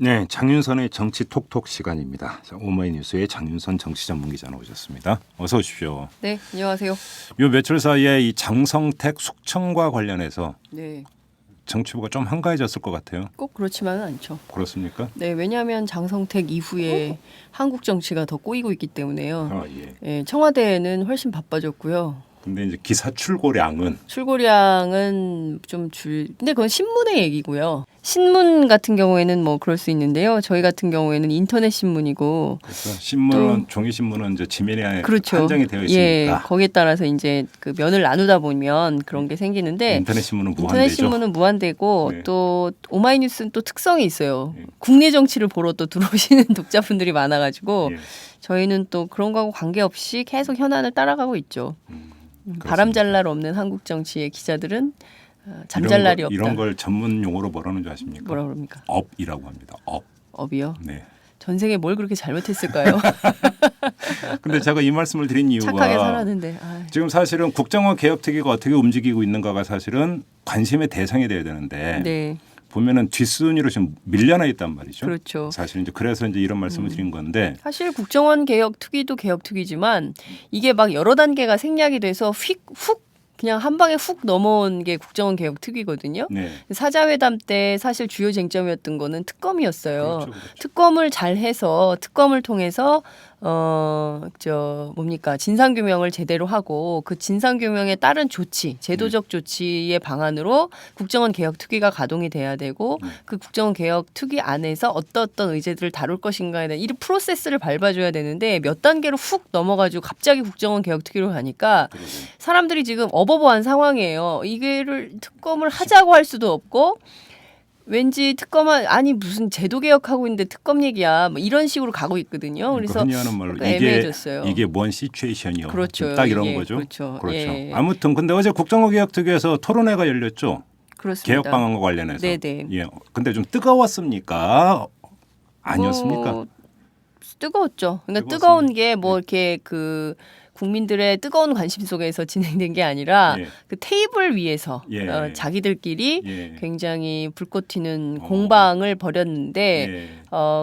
네, 장윤선의 정치 톡톡 시간입니다. 자, 오마이뉴스의 장윤선 정치 전문 기자 나오셨습니다. 어서 오십시오. 네, 안녕하세요. 요 며칠 사이에 이 장성택 숙청과 관련해서 네. 정치부가 좀 한가해졌을 것 같아요. 꼭 그렇지만은 않죠. 그렇습니까? 네, 왜냐하면 장성택 이후에 한국 정치가 더 꼬이고 있기 때문에요. 예. 예, 청와대는 훨씬 바빠졌고요. 근데 이제 기사 출고량은 출고량은 근데 그건 신문의 얘기고요. 신문 같은 경우에는 뭐 그럴 수 있는데요. 저희 같은 경우에는 인터넷 신문이고 그래서 신문은 종이 신문은 이제 지면에 그렇죠. 한정이 되어 예, 있으니까 거기에 따라서 이제 그 면을 나누다 보면 그런 게 생기는데 인터넷 신문은 인터넷 무한대죠. 신문은 무한대고 네. 또 오마이뉴스는 또 특성이 있어요. 네. 국내 정치를 보러 또 들어오시는 독자분들이 많아가지고 예. 저희는 또 그런 거하고 관계없이 계속 현안을 따라가고 있죠. 바람 잘 날 없는 한국 정치의 기자들은 잠잘 날이 없다. 이런 걸 전문 용어로 뭐라는 줄 아십니까? 뭐라 그럽니까? 업이라고 합니다. 업. 업이요? 네. 전생에 뭘 그렇게 잘못했을까요? 근데 제가 이 말씀을 드린 이유가 착하게 살았는데. 아, 지금 사실은 국정원 개혁특위가 어떻게 움직이고 있는가가 사실은 관심의 대상이 돼야 되는데 네, 보면은 뒷순위로 지금 밀려나 있단 말이죠. 그렇죠. 사실 이제 그래서 이제 이런 말씀을 드린 건데 사실 국정원 개혁 특위도 개혁 특위지만 이게 막 여러 단계가 생략이 돼서 휙 그냥 한 방에 훅 넘어온 게 국정원 개혁 특위거든요. 네. 사자회담 때 사실 주요 쟁점이었던 거는 특검이었어요. 그렇죠. 특검을 잘 해서 특검을 통해서 진상 규명을 제대로 하고 그 진상 규명에 따른 조치, 제도적 조치의 방안으로 국정원 개혁 특위가 가동이 돼야 되고 그 국정원 개혁 특위 안에서 어떤 의제들을 다룰 것인가에 대한 이 프로세스를 밟아줘야 되는데 몇 단계로 훅 넘어가지고 갑자기 국정원 개혁 특위로 가니까 사람들이 지금 어버버한 상황이에요. 이거를 특검을 하자고 할 수도 없고 왠지 특검은 아니 무슨 제도 개혁하고 있는데 특검 얘기야 뭐 이런 식으로 가고 있거든요. 그래서 흔히 하는 말로 애매해졌어요. 이게 뭔 시츄에이션이요. 그렇죠. 딱 이런 예, 거죠. 그렇죠. 그렇죠. 예. 아무튼 근데 어제 국정원 개혁특위에서 토론회가 열렸죠. 그렇습니다. 개혁 방안과 관련해서. 네네. 예. 근데 좀 뜨거웠습니까? 아니었습니까? 뭐, 뜨거웠죠. 그러니까 뜨거웠습니다. 뜨거운 게 뭐 네. 이렇게 그 국민들의 뜨거운 관심 속에서 진행된 게 아니라 예. 그 테이블 위에서 예. 자기들끼리 예. 굉장히 불꽃 튀는 공방을 벌였는데 예.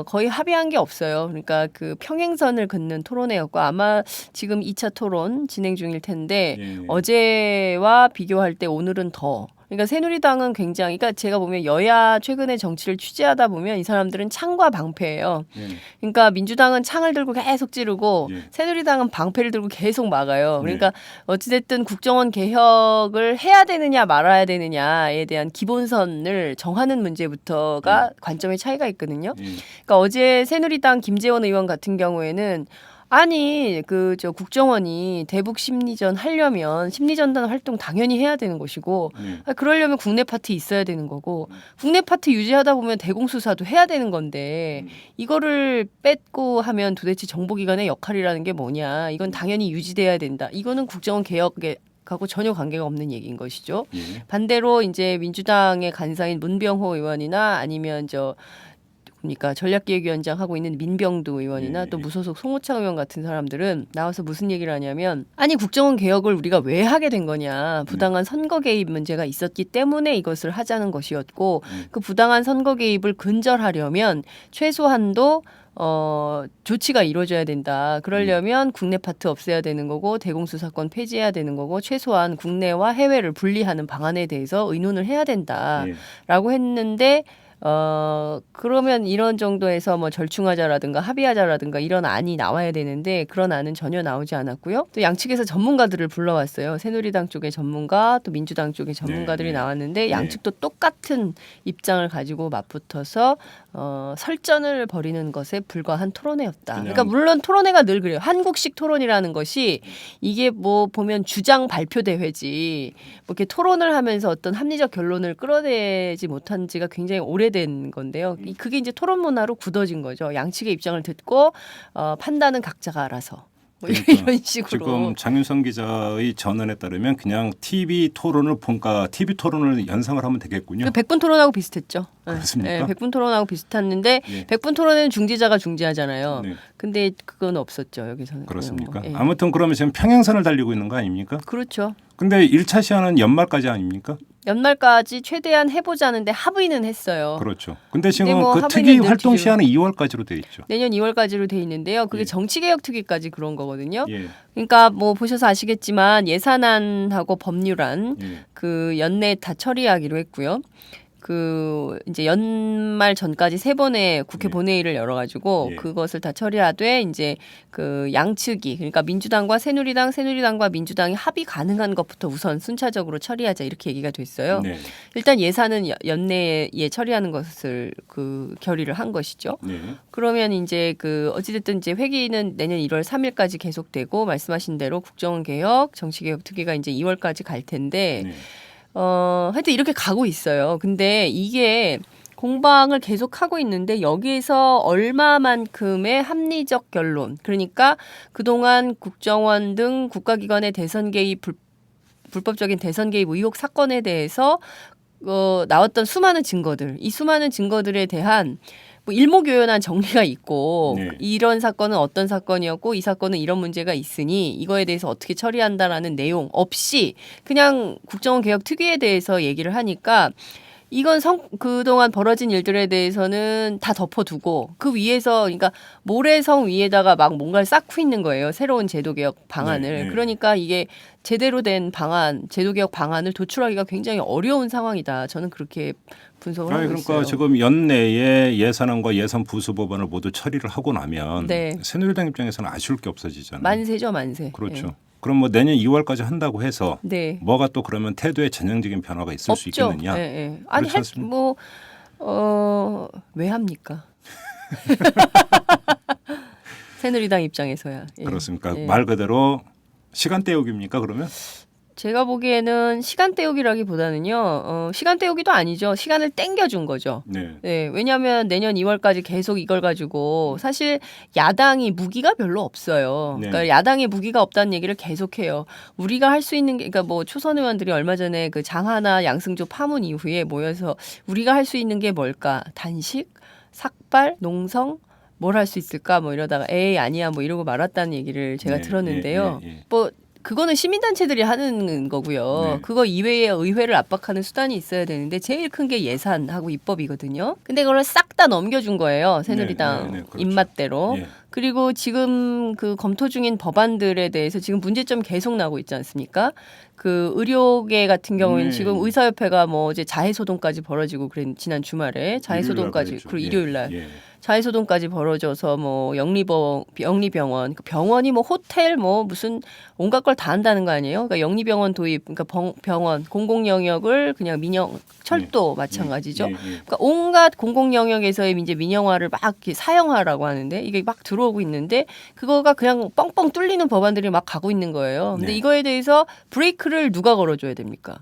거의 합의한 게 없어요. 그러니까 그 평행선을 긋는 토론회였고 아마 지금 2차 토론 진행 중일 텐데 예. 어제와 비교할 때 오늘은 더 그러니까 새누리당은 굉장히 그러니까 제가 보면 여야 최근에 정치를 취재하다 보면 이 사람들은 창과 방패예요. 예. 그러니까 민주당은 창을 들고 계속 찌르고 예. 새누리당은 방패를 들고 계속 막아요. 그러니까 어찌됐든 국정원 개혁을 해야 되느냐 말아야 되느냐에 대한 기본선을 정하는 문제부터가 관점의 차이가 있거든요. 예. 그러니까 어제 새누리당 김재원 의원 같은 경우에는 아니 국정원이 대북 심리전 하려면 심리전단 활동 당연히 해야 되는 것이고 그러려면 국내 파트 있어야 되는 거고 국내 파트 유지하다 보면 대공수사도 해야 되는 건데 이거를 뺏고 하면 도대체 정보기관의 역할이라는 게 뭐냐 이건 당연히 유지돼야 된다 이거는 국정원 개혁에 하고 전혀 관계가 없는 얘기인 것이죠. 예. 반대로 이제 민주당의 간사인 문병호 의원이나 아니면 그러니까 전략기획위원장 하고 있는 민병두 의원이나 또 무소속 송호창 의원 같은 사람들은 나와서 무슨 얘기를 하냐면 아니 국정원 개혁을 우리가 왜 하게 된 거냐 부당한 선거 개입 문제가 있었기 때문에 이것을 하자는 것이었고 그 부당한 선거 개입을 근절하려면 최소한도 조치가 이루어져야 된다. 그러려면 국내 파트 없애야 되는 거고 대공수사권 폐지해야 되는 거고 최소한 국내와 해외를 분리하는 방안에 대해서 의논을 해야 된다라고 했는데 그러면 이런 정도에서 뭐 절충하자라든가 합의하자라든가 이런 안이 나와야 되는데 그런 안은 전혀 나오지 않았고요. 또 양측에서 전문가들을 불러왔어요. 새누리당 쪽의 전문가 또 민주당 쪽의 전문가들이 나왔는데 양측도 똑같은 입장을 가지고 맞붙어서 설전을 벌이는 것에 불과한 토론회였다. 그러니까 물론 토론회가 늘 그래요. 한국식 토론이라는 것이 이게 뭐 보면 주장 발표 대회지 뭐 이렇게 토론을 하면서 어떤 합리적 결론을 끌어내지 못한 지가 굉장히 오래된 건데요. 그게 이제 토론 문화로 굳어진 거죠. 양측의 입장을 듣고 판단은 각자가 알아서. 뭐 이런 식으로. 지금 장윤성 기자의 전언에 따르면 그냥 TV 토론을 TV 토론을 연상을 하면 되겠군요. 그 100분 토론하고 비슷했죠. 그렇습니까? 네, 100분 토론하고 비슷했는데 100분 토론은 중재자가 중재하잖아요. 네. 근데 그건 없었죠. 여기서는. 그렇습니까? 예. 아무튼 그러면 지금 평행선을 달리고 있는 거 아닙니까? 그렇죠. 근데 1차 시한은 연말까지 아닙니까? 연말까지 최대한 해보자는데 합의는 했어요. 그렇죠. 근데 지금 뭐 그 합의는 특위 늘 활동 뒤집어- 시한은 2월까지로 돼 있죠. 내년 2월까지로 돼 있는데요. 그게 예. 정치개혁 특위까지 그런 거거든요. 예. 그러니까 뭐 보셔서 아시겠지만 예산안하고 법률안 예. 그 연내 다 처리하기로 했고요. 그 이제 연말 전까지 3번의 국회 예. 본회의를 열어가지고 예. 그것을 다 처리하되 이제 그 양측이 그러니까 민주당과 새누리당과 민주당이 합의 가능한 것부터 우선 순차적으로 처리하자 이렇게 얘기가 됐어요. 네. 일단 예산은 연내에 처리하는 것을 그 결의를 한 것이죠. 네. 그러면 이제 그 어찌됐든 이제 회기는 내년 1월 3일까지 계속되고 말씀하신 대로 국정원 개혁, 정치개혁 특위가 이제 2월까지 갈 텐데 네. 하여튼 이렇게 가고 있어요. 근데 이게 공방을 계속하고 있는데 여기에서 얼마만큼의 합리적 결론 그러니까 그동안 국정원 등 국가기관의 대선 개입 불법적인 대선 개입 의혹 사건에 대해서 나왔던 수많은 증거들 이 수많은 증거들에 대한 뭐 일목요연한 정리가 있고 네. 이런 사건은 어떤 사건이었고 이 사건은 이런 문제가 있으니 이거에 대해서 어떻게 처리한다라는 내용 없이 그냥 국정원 개혁 특위에 대해서 얘기를 하니까 이건 그동안 벌어진 일들에 대해서는 다 덮어두고 그 위에서 그러니까 모래성 위에다가 막 뭔가를 쌓고 있는 거예요. 새로운 제도개혁 방안을. 네, 네. 그러니까 이게 제대로 된 방안, 제도개혁 방안을 도출하기가 굉장히 어려운 상황이다. 저는 그렇게 분석을 하고 그러니까 있어요. 지금 연내에 예산안과 예산 부수 법안을 모두 처리를 하고 나면 네. 새누리당 입장에서는 아쉬울 게 없어지잖아요. 만세죠, 만세. 그렇죠. 예. 그럼 뭐 내년 2월까지 한다고 해서 네. 뭐가 또 그러면 태도에 전형적인 변화가 있을 수 없죠. 있겠느냐? 예, 예. 아니 그렇지 않습니까? 왜 합니까? 새누리당 입장에서야. 예. 그렇습니까? 예. 말 그대로 시간 때우기입니까? 그러면? 제가 보기에는 시간 때우기라기보다는요. 시간 때우기도 아니죠. 시간을 땡겨준 거죠. 네. 네, 왜냐하면 내년 2월까지 계속 이걸 가지고 사실 야당이 무기가 별로 없어요. 네. 그러니까 야당이 무기가 없다는 얘기를 계속해요. 우리가 할 수 있는 게, 그러니까 뭐 초선 의원들이 얼마 전에 그 장하나 양승조 파문 이후에 모여서 우리가 할 수 있는 게 뭘까? 단식, 삭발, 농성. 뭘 할 수 있을까? 뭐 이러다가 에이 아니야 뭐 이러고 말았다는 얘기를 제가 네, 들었는데요. 예, 예, 예. 뭐 그거는 시민단체들이 하는 거고요. 네. 그거 이외에 의회를 압박하는 수단이 있어야 되는데 제일 큰 게 예산하고 입법이거든요. 근데 그걸 싹 다 넘겨준 거예요. 새누리당 네, 그렇죠. 입맛대로. 예. 그리고 지금 그 검토 중인 법안들에 대해서 지금 문제점 계속 나오고 있지 않습니까? 그 의료계 같은 경우에는 네. 지금 의사협회가 뭐 어제 자해소동까지 벌어지고 그랬 지난 주말에 자해소동까지 일요일 날 그리고 일요일 날 예. 자해소동까지 벌어져서 뭐 영리병원, 그 병원이 뭐 호텔 뭐 무슨 온갖 걸 다 한다는 거 아니에요? 그러니까 영리병원 도입, 그러니까 병원 공공 영역을 그냥 민영 철도 마찬가지죠. 예, 예. 그러니까 온갖 공공 영역에서의 이제 민영화를 막 이렇게 사형하라고 하는데 이게 막 들어오고 있는데 그거가 그냥 뻥뻥 뚫리는 법안들이 막 가고 있는 거예요. 근데 네. 이거에 대해서 브레이크를 누가 걸어줘야 됩니까?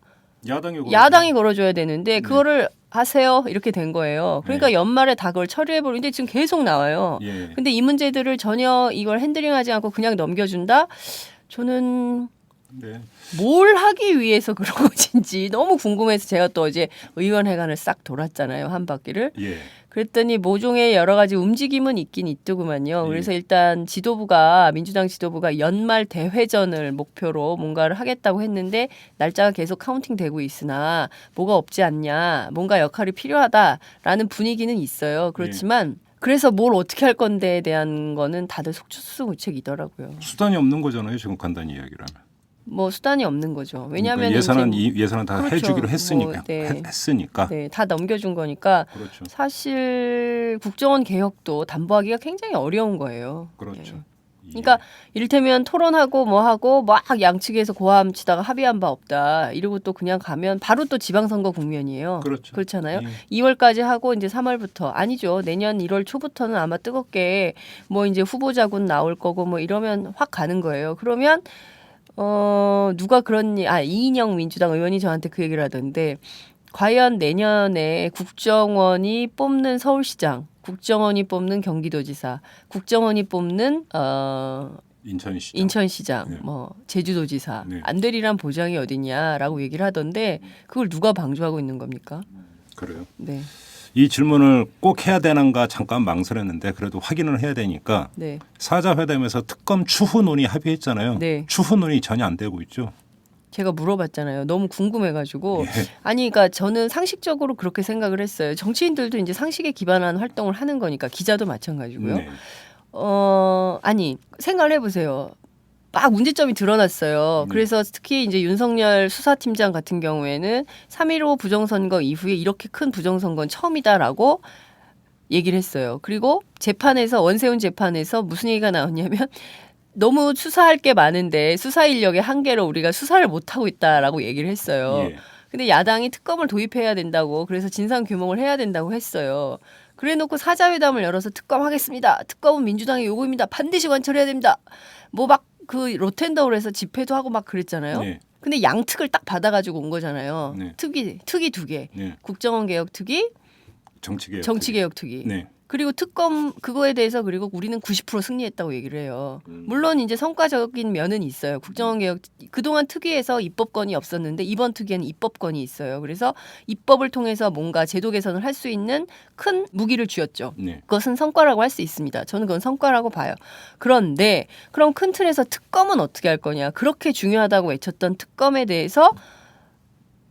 야당이 걸어줘야 되는데 그거를 하세요 이렇게 된 거예요. 그러니까 네. 연말에 다 그걸 처리해버리는데 지금 계속 나와요. 예. 근데 이 문제들을 전혀 이걸 핸들링하지 않고 그냥 넘겨준다? 저는 네. 뭘 하기 위해서 그런 것인지 너무 궁금해서 제가 또 어제 의원회관을 싹 돌았잖아요. 한 바퀴를. 예. 그랬더니 모종의 여러 가지 움직임은 있긴 있더구만요. 예. 그래서 일단 민주당 지도부가 연말 대회전을 목표로 뭔가를 하겠다고 했는데 날짜가 계속 카운팅되고 있으나 뭐가 없지 않냐, 뭔가 역할이 필요하다라는 분위기는 있어요. 그렇지만 그래서 뭘 어떻게 할 건데에 대한 거는 다들 속수무책이더라고요. 수단이 없는 거잖아요. 지금 간단히 이야기라면. 뭐 수단이 없는 거죠. 왜냐하면 그러니까 예산은 다 그렇죠. 해주기로 했으니까. 뭐, 네. 했으니까. 네, 다 넘겨준 거니까 그렇죠. 사실 국정원 개혁도 담보하기가 굉장히 어려운 거예요. 그렇죠. 예. 그러니까 이를테면 토론하고 뭐 하고 막 양측에서 고함 치다가 합의한 바 없다 이러고 또 그냥 가면 바로 또 지방선거 국면이에요. 그렇죠. 그렇잖아요. 예. 2월까지 하고 이제 3월부터 아니죠. 내년 1월 초부터는 아마 뜨겁게 뭐 이제 후보자군 나올 거고 뭐 이러면 확 가는 거예요. 그러면 누가 이인영 민주당 의원이 저한테 그 얘기를 하던데 과연 내년에 국정원이 뽑는 서울시장, 국정원이 뽑는 경기도지사, 국정원이 뽑는 인천시장, 네. 뭐 제주도지사 네. 안 되리란 보장이 어딨냐라고 얘기를 하던데 그걸 누가 방조하고 있는 겁니까? 그래요. 네, 이 질문을 꼭 해야 되는가 잠깐 망설였는데 그래도 확인을 해야 되니까 네, 사자회담에서 특검 추후 논의 합의했잖아요. 네. 추후 논의 전혀 안 되고 있죠. 제가 물어봤잖아요. 너무 궁금해가지고. 예. 아니, 그러니까 저는 상식적으로 그렇게 생각을 했어요. 정치인들도 이제 상식에 기반한 활동을 하는 거니까 기자도 마찬가지고요. 네. 아니 생각을 해보세요. 막 문제점이 드러났어요. 네. 그래서 특히 이제 윤석열 수사팀장 같은 경우에는 3.15 부정선거 이후에 이렇게 큰 부정선거는 처음이다라고 얘기를 했어요. 그리고 재판에서 원세훈 재판에서 무슨 얘기가 나왔냐면 너무 수사할 게 많은데 수사 인력의 한계로 우리가 수사를 못하고 있다라고 얘기를 했어요. 예. 근데 야당이 특검을 도입해야 된다고 그래서 진상 규명을 해야 된다고 했어요. 그래놓고 사자회담을 열어서 특검하겠습니다. 특검은 민주당의 요구입니다. 반드시 관철해야 됩니다. 뭐 막 그 로텐더홀에서 집회도 하고 막 그랬잖아요. 네. 근데 양특을 딱 받아가지고 온 거잖아요. 네. 특위 두 개. 네. 국정원 개혁 특위, 정치개혁. 정치 개혁 특위. 네. 그리고 특검 그거에 대해서 그리고 우리는 90% 승리했다고 얘기를 해요. 물론 이제 성과적인 면은 있어요. 국정원 개혁 그동안 특위에서 입법권이 없었는데 이번 특위에는 입법권이 있어요. 그래서 입법을 통해서 뭔가 제도 개선을 할 수 있는 큰 무기를 쥐었죠. 네. 그것은 성과라고 할 수 있습니다. 저는 그건 성과라고 봐요. 그런데 그럼 큰 틀에서 특검은 어떻게 할 거냐. 그렇게 중요하다고 외쳤던 특검에 대해서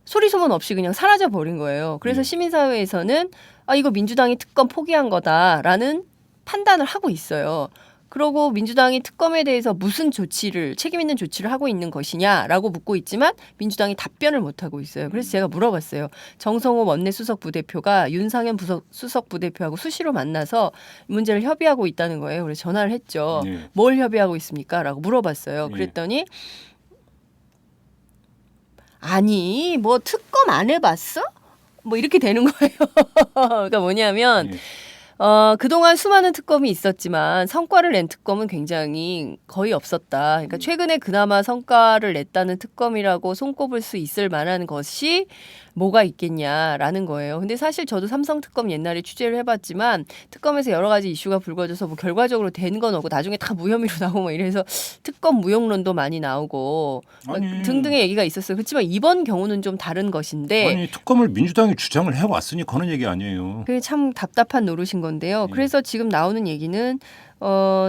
소리 소문 없이 그냥 사라져 버린 거예요. 그래서 시민사회에서는 이거 민주당이 특검 포기한 거다라는 판단을 하고 있어요. 그러고 민주당이 특검에 대해서 무슨 조치를 책임 있는 조치를 하고 있는 것이냐라고 묻고 있지만 민주당이 답변을 못 하고 있어요. 그래서 제가 물어봤어요. 정성호 원내수석 부대표가 윤상현 수석 부대표하고 수시로 만나서 문제를 협의하고 있다는 거예요. 그래서 전화를 했죠. 네. 뭘 협의하고 있습니까?라고 물어봤어요. 네. 그랬더니 아니 뭐 특검 안 해봤어? 뭐 이렇게 되는 거예요. 그러니까 뭐냐면 네. 그동안 수많은 특검이 있었지만 성과를 낸 특검은 굉장히 거의 없었다. 그러니까 최근에 그나마 성과를 냈다는 특검이라고 손꼽을 수 있을 만한 것이 뭐가 있겠냐라는 거예요. 근데 사실 저도 삼성 특검 옛날에 취재를 해봤지만 특검에서 여러 가지 이슈가 불거져서 뭐 결과적으로 된 건 없고 나중에 다 무혐의로 나오고 뭐 이래서 특검 무용론도 많이 나오고 막 아니. 등등의 얘기가 있었어요. 그렇지만 이번 경우는 좀 다른 것인데 아니 특검을 민주당이 주장을 해왔으니 그런 얘기 아니에요. 그게 참 답답한 노릇인 건데요. 예. 그래서 지금 나오는 얘기는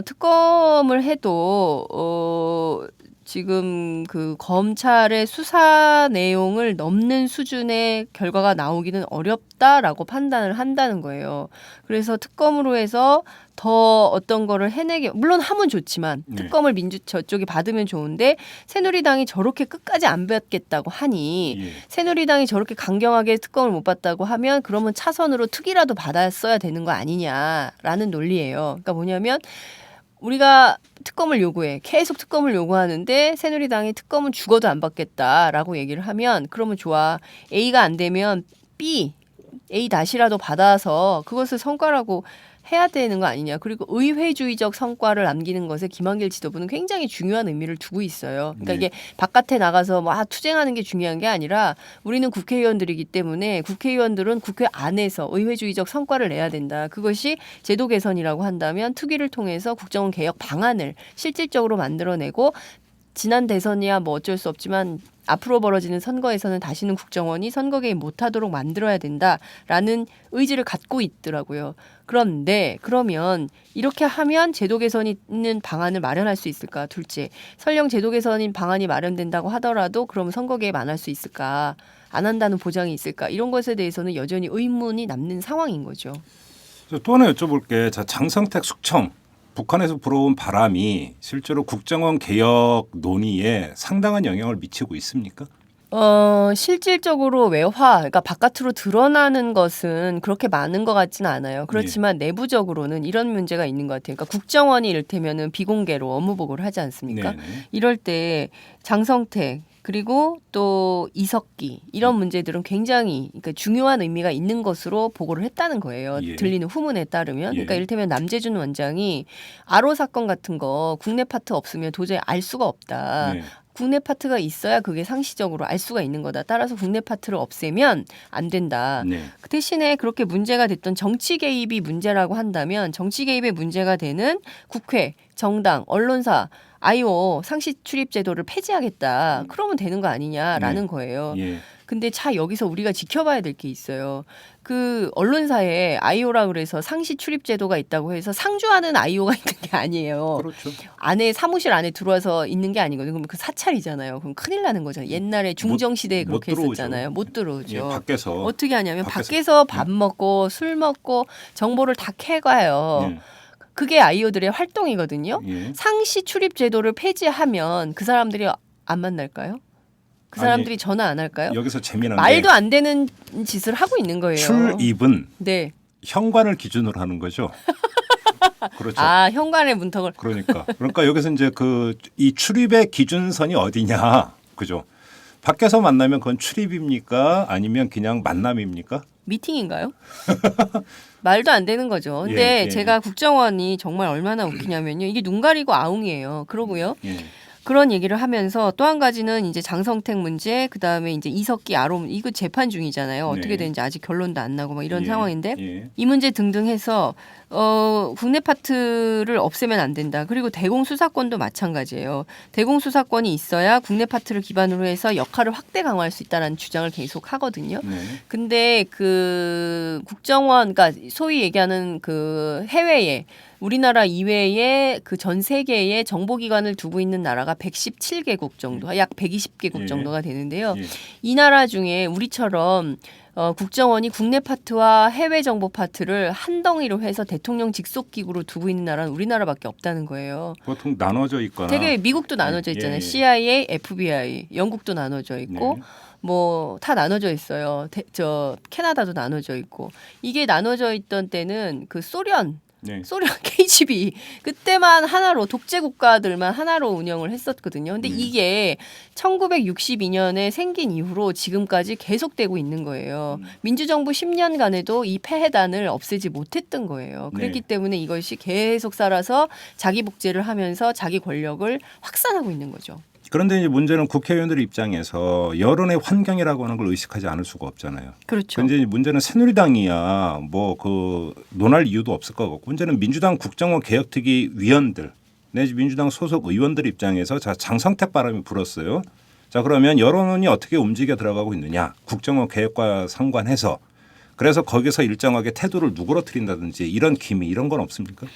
특검을 해도 지금 그 검찰의 수사 내용을 넘는 수준의 결과가 나오기는 어렵다라고 판단을 한다는 거예요. 그래서 특검으로 해서 더 어떤 거를 해내게 물론 하면 좋지만 네. 특검을 저쪽이 받으면 좋은데 새누리당이 저렇게 끝까지 안 받겠다고 하니 예. 새누리당이 저렇게 강경하게 특검을 못 받다고 하면 그러면 차선으로 특위라도 받았어야 되는 거 아니냐라는 논리예요. 그러니까 뭐냐면 우리가 특검을 요구해. 계속 특검을 요구하는데 새누리당이 특검은 죽어도 안 받겠다라고 얘기를 하면 그러면 좋아. A가 안 되면 B, A-라도 받아서 그것을 성과라고 해야 되는 거 아니냐. 그리고 의회주의적 성과를 남기는 것에 김한길 지도부는 굉장히 중요한 의미를 두고 있어요. 그러니까 네. 이게 바깥에 나가서 뭐 투쟁하는 게 중요한 게 아니라 우리는 국회의원들이기 때문에 국회의원들은 국회 안에서 의회주의적 성과를 내야 된다. 그것이 제도 개선이라고 한다면 특위를 통해서 국정원 개혁 방안을 실질적으로 만들어내고 지난 대선이야 뭐 어쩔 수 없지만 앞으로 벌어지는 선거에서는 다시는 국정원이 선거 개입 못하도록 만들어야 된다라는 의지를 갖고 있더라고요. 그런데 그러면 이렇게 하면 제도 개선이 있는 방안을 마련할 수 있을까? 둘째, 설령 제도 개선인 방안이 마련된다고 하더라도 그러면 선거 개입 안 할 수 있을까? 안 한다는 보장이 있을까? 이런 것에 대해서는 여전히 의문이 남는 상황인 거죠. 또 하나 여쭤볼게. 자, 장성택 숙청. 북한에서 불어온 바람이 실제로 국정원 개혁 논의에 상당한 영향을 미치고 있습니까? 실질적으로 외화, 그러니까 바깥으로 드러나는 것은 그렇게 많은 것 같지는 않아요. 그렇지만 내부적으로는 이런 문제가 있는 것 같아요. 그러니까 국정원이 이를테면은 비공개로 업무 보고를 하지 않습니까? 네네. 이럴 때 장성택 그리고 또 이석기 이런 문제들은 굉장히 그러니까 중요한 의미가 있는 것으로 보고를 했다는 거예요. 예. 들리는 후문에 따르면. 그러니까 예. 이를테면 남재준 원장이 아로 사건 같은 거 국내 파트 없으면 도저히 알 수가 없다. 네. 국내 파트가 있어야 그게 상시적으로 알 수가 있는 거다. 따라서 국내 파트를 없애면 안 된다. 네. 그 대신에 그렇게 문제가 됐던 정치 개입이 문제라고 한다면 정치 개입의 문제가 되는 국회, 정당, 언론사, IO 상시 출입 제도를 폐지하겠다. 그러면 되는 거 아니냐라는 거예요. 예. 근데 여기서 우리가 지켜봐야 될 게 있어요. 그 언론사에 아이오라 그래서 상시 출입 제도가 있다고 해서 상주하는 아이오가 있는 게 아니에요. 그렇죠. 안에 사무실 안에 들어와서 있는 게 아니거든요. 그럼 그 사찰이잖아요. 그럼 큰일 나는 거잖아요. 옛날에 중정 시대에 못 그렇게 들어오죠. 했었잖아요. 못 들어오죠. 예, 밖에서 어떻게 하냐면 밖에서. 밖에서 밥 먹고 술 먹고 정보를 다 캐가요. 예, 그게 아이오들의 활동이거든요. 예. 상시 출입 제도를 폐지하면 그 사람들이 안 만날까요? 그 사람들이 아니, 전화 안 할까요? 여기서 재미난 말도 게 안 되는 짓을 하고 있는 거예요. 출입은 네. 현관을 기준으로 하는 거죠. 그렇죠. 아, 현관의 문턱을. 그러니까 여기서 이제 이 출입의 기준선이 어디냐, 그죠? 밖에서 만나면 그건 출입입니까? 아니면 그냥 만남입니까? 미팅인가요? 말도 안 되는 거죠. 근데 예. 제가 국정원이 정말 얼마나 웃기냐면요. 이게 눈 가리고 아웅이에요. 그러고요. 예. 그런 얘기를 하면서 또 한 가지는 이제 장성택 문제, 그 다음에 이제 이석기 아롬 이거 재판 중이잖아요. 어떻게 네. 되는지 아직 결론도 안 나고 막 이런 예. 상황인데 예. 이 문제 등등 해서 국내 파트를 없애면 안 된다. 그리고 대공 수사권도 마찬가지예요. 대공 수사권이 있어야 국내 파트를 기반으로 해서 역할을 확대 강화할 수 있다라는 주장을 계속 하거든요. 네. 근데 그 국정원, 그러니까 소위 얘기하는 그 해외에 우리나라 이외에 그 전 세계에 정보기관을 두고 있는 나라가 117개국 정도, 약 120개국 예. 정도가 되는데요. 예. 이 나라 중에 우리처럼 국정원이 국내 파트와 해외 정보 파트를 한 덩이로 해서 대통령 직속 기구로 두고 있는 나라는 우리나라밖에 없다는 거예요. 보통 나눠져 있거나. 되게 미국도 나눠져 있잖아요. 예. CIA, FBI, 영국도 나눠져 있고 네. 뭐 다 나눠져 있어요. 캐나다도 나눠져 있고 이게 나눠져 있던 때는 그 소련 네. KGB 그때만 하나로 독재 국가들만 하나로 운영을 했었거든요. 근데 네. 이게 1962년에 생긴 이후로 지금까지 계속되고 있는 거예요. 민주정부 10년간에도 이 폐해단을 없애지 못했던 거예요. 그렇기 네. 때문에 이것이 계속 살아서 자기 복제를 하면서 자기 권력을 확산하고 있는 거죠. 그런데 이제 문제는 국회의원들 입장에서 여론의 환경이라고 하는 걸 의식하지 않을 수가 없잖아요. 그렇죠. 근데 이제 문제는 새누리당이야 뭐 논할 이유도 없을 것 같고 문제는 민주당 국정원 개혁특위 위원들 내지 민주당 소속 의원들 입장에서 자 장성택 바람이 불었어요. 자 그러면 여론이 어떻게 움직여 들어가고 있느냐 국정원 개혁과 상관해서 그래서 거기서 일정하게 태도를 누그러뜨린다든지 이런 기미 이런 건 없습니까?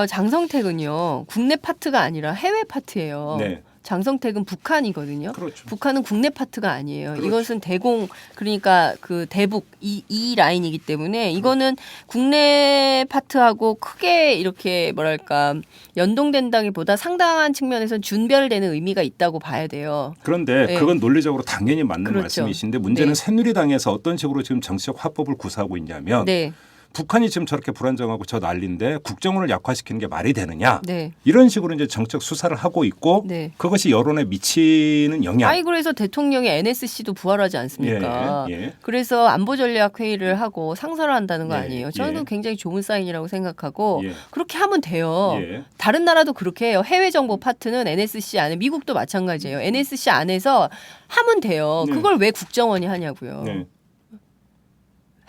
장성택은요 국내 파트가 아니라 해외 파트예요. 네. 장성택은 북한이거든요. 그렇죠. 북한은 국내 파트가 아니에요. 그렇죠. 이것은 대공 그러니까 그 대북 이 라인이기 때문에 이거는 국내 파트하고 크게 이렇게 뭐랄까 연동된다기보다 상당한 측면에서 준별되는 의미가 있다고 봐야 돼요. 그런데 네. 그건 논리적으로 당연히 맞는 그렇죠. 말씀이신데 문제는 네. 새누리당에서 어떤 식으로 지금 정치적 화법을 구사하고 있냐면 네, 북한이 지금 저렇게 불안정하고 저 난리인데 국정원을 약화시키는 게 말이 되느냐 네, 이런 식으로 이제 정책 수사를 하고 있고 네. 그것이 여론에 미치는 영향. 아이 그래서 대통령이 NSC도 부활하지 않습니까? 예, 예. 그래서 안보전략 회의를 하고 상설을 한다는 거 예, 아니에요. 저는 예. 굉장히 좋은 사인이라고 생각하고 예. 그렇게 하면 돼요. 예. 다른 나라도 그렇게 해요. 해외 정보 파트는 NSC 안에 미국도 마찬가지예요. NSC 안에서 하면 돼요. 네. 그걸 왜 국정원이 하냐고요. 네.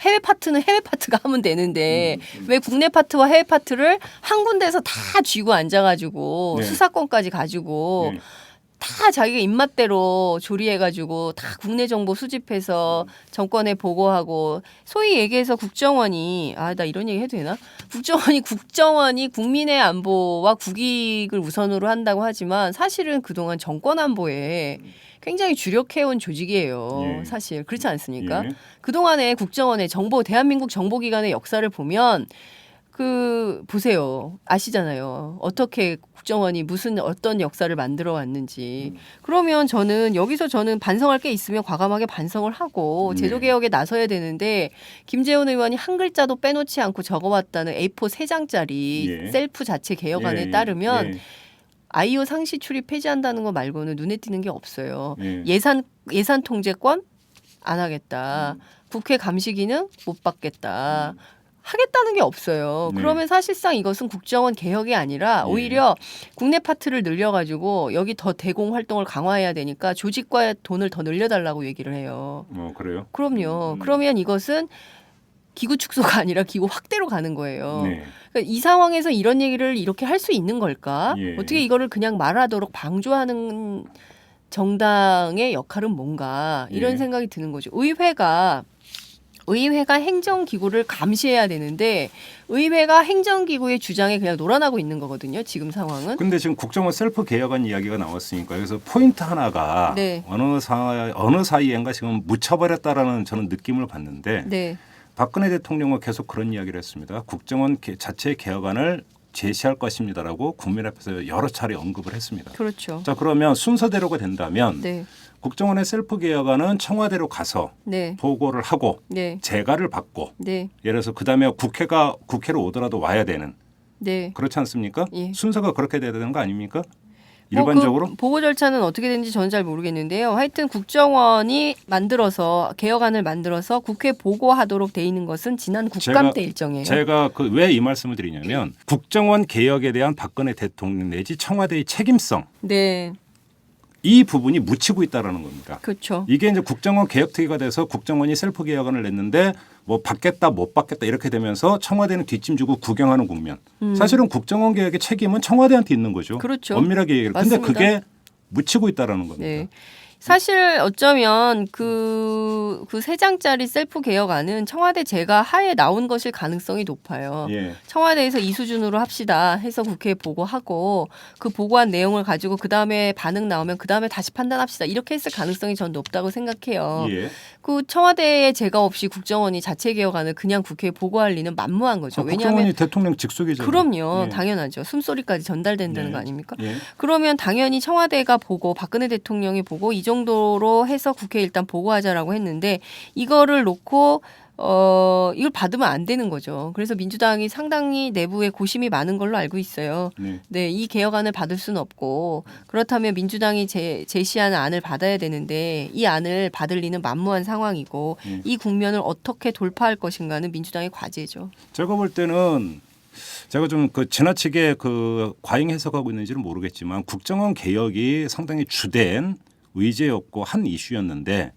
해외 파트는 해외 파트가 하면 되는데 왜 국내 파트와 해외 파트를 한 군데서 다 쥐고 앉아가지고 네. 수사권까지 가지고 네. 다 자기가 입맛대로 조리해가지고 다 국내 정보 수집해서 정권에 보고하고 소위 얘기해서 국정원이 나 이런 얘기 해도 되나? 국정원이 국민의 안보와 국익을 우선으로 한다고 하지만 사실은 그동안 정권 안보에 굉장히 주력해온 조직이에요. 예. 사실 그렇지 않습니까? 예. 그동안의 국정원의 대한민국 정보기관의 역사를 보면 보세요. 아시잖아요. 어떻게 국정원이 어떤 역사를 만들어 왔는지. 그러면 저는 반성할 게 있으면 과감하게 반성을 하고 네. 제도개혁에 나서야 되는데 김재원 의원이 한 글자도 빼놓지 않고 적어왔다는 A4 3장짜리 예. 셀프 자체 개혁안에 예. 따르면 예. 아이오 상시 출입 폐지한다는 거 말고는 눈에 띄는 게 없어요. 예. 예산 통제권 안 하겠다. 국회 감시 기능 못 받겠다. 하겠다는 게 없어요. 네. 그러면 사실상 이것은 국정원 개혁이 아니라 네. 오히려 국내 파트를 늘려가지고 여기 더 대공 활동을 강화해야 되니까 조직과의 돈을 더 늘려달라고 얘기를 해요. 그래요? 그럼요. 그러면 이것은 기구 축소가 아니라 기구 확대로 가는 거예요. 네. 그러니까 이 상황에서 이런 얘기를 이렇게 할 수 있는 걸까? 예. 어떻게 이거를 그냥 말하도록 방조하는 정당의 역할은 뭔가 이런 예. 생각이 드는 거죠. 의회가 행정기구를 감시해야 되는데 의회가 행정기구의 주장에 그냥 놀아나고 있는 거거든요. 지금 상황은. 근데 지금 국정원 셀프 개혁안 이야기가 나왔으니까 여기서 포인트 하나가 네. 어느 사이엔가 지금 묻혀버렸다라는 저는 느낌을 받는데 네. 박근혜 대통령은 계속 그런 이야기를 했습니다. 국정원 자체 개혁안을 제시할 것입니다라고 국민 앞에서 여러 차례 언급을 했습니다. 그렇죠. 자 그러면 순서대로가 된다면 네. 국정원의 셀프 개혁안은 청와대로 가서 네. 보고를 하고 네. 재가를 받고 네. 예를 들어서 그다음에 국회로 오더라도 와야 되는 네. 그렇지 않습니까? 예. 순서가 그렇게 돼야 되는 거 아닙니까? 뭐 일반적으로 그 보고 절차는 어떻게 되는지 저는 잘 모르겠는데요. 하여튼 국정원이 만들어서 개혁안을 만들어서 국회 보고하도록 돼 있는 것은 지난 국감 때 일정이에요. 제가 그 왜 이 말씀을 드리냐면 국정원 개혁에 대한 박근혜 대통령 내지 청와대의 책임성 네. 이 부분이 묻히고 있다라는 겁니다. 그렇죠. 이게 이제 국정원 개혁특위가 돼서 국정원이 셀프 개혁안을 냈는데 뭐 받겠다 못 받겠다 이렇게 되면서 청와대는 뒷짐지고 구경하는 국면. 사실은 국정원 개혁의 책임은 청와대한테 있는 거죠. 그렇죠. 엄밀하게 얘기를. 근데 맞습니다. 그게 묻히고 있다라는 겁니다. 네. 사실 어쩌면 그 3장짜리 셀프 개혁안은 청와대 제가 하에 나온 것일 가능성이 높아요. 예. 청와대에서 이 수준으로 합시다 해서 국회에 보고하고 그 보고한 내용을 가지고 그다음에 반응 나오면 그다음에 다시 판단합시다. 이렇게 했을 가능성이 전 높다고 생각해요. 예. 그 청와대의 제가 없이 국정원이 자체 개혁안을 그냥 국회에 보고할 리는 만무한 거죠. 국정원이 왜냐하면 대통령 직속이잖아요. 그럼요. 예. 당연하죠. 숨소리까지 전달된다는 예. 거 아닙니까? 예. 그러면 당연히 청와대가 보고 박근혜 대통령이 보고 이 정도로 해서 국회에 일단 보고하자라고 했는데 이거를 놓고 이걸 받으면 안 되는 거죠. 그래서 민주당이 상당히 내부에 고심이 많은 걸로 알고 있어요. 네. 네, 이 개혁안을 받을 수는 없고 그렇다면 민주당이 제시하는 안을 받아야 되는데 이 안을 받을 리는 만무한 상황이고 이 국면을 어떻게 돌파할 것인가는 민주당의 과제죠. 제가 볼 때는 제가 좀 그 지나치게 그 과잉 해석하고 있는지는 모르겠지만 국정원 개혁이 상당히 주된 의제였고 한 이슈였는데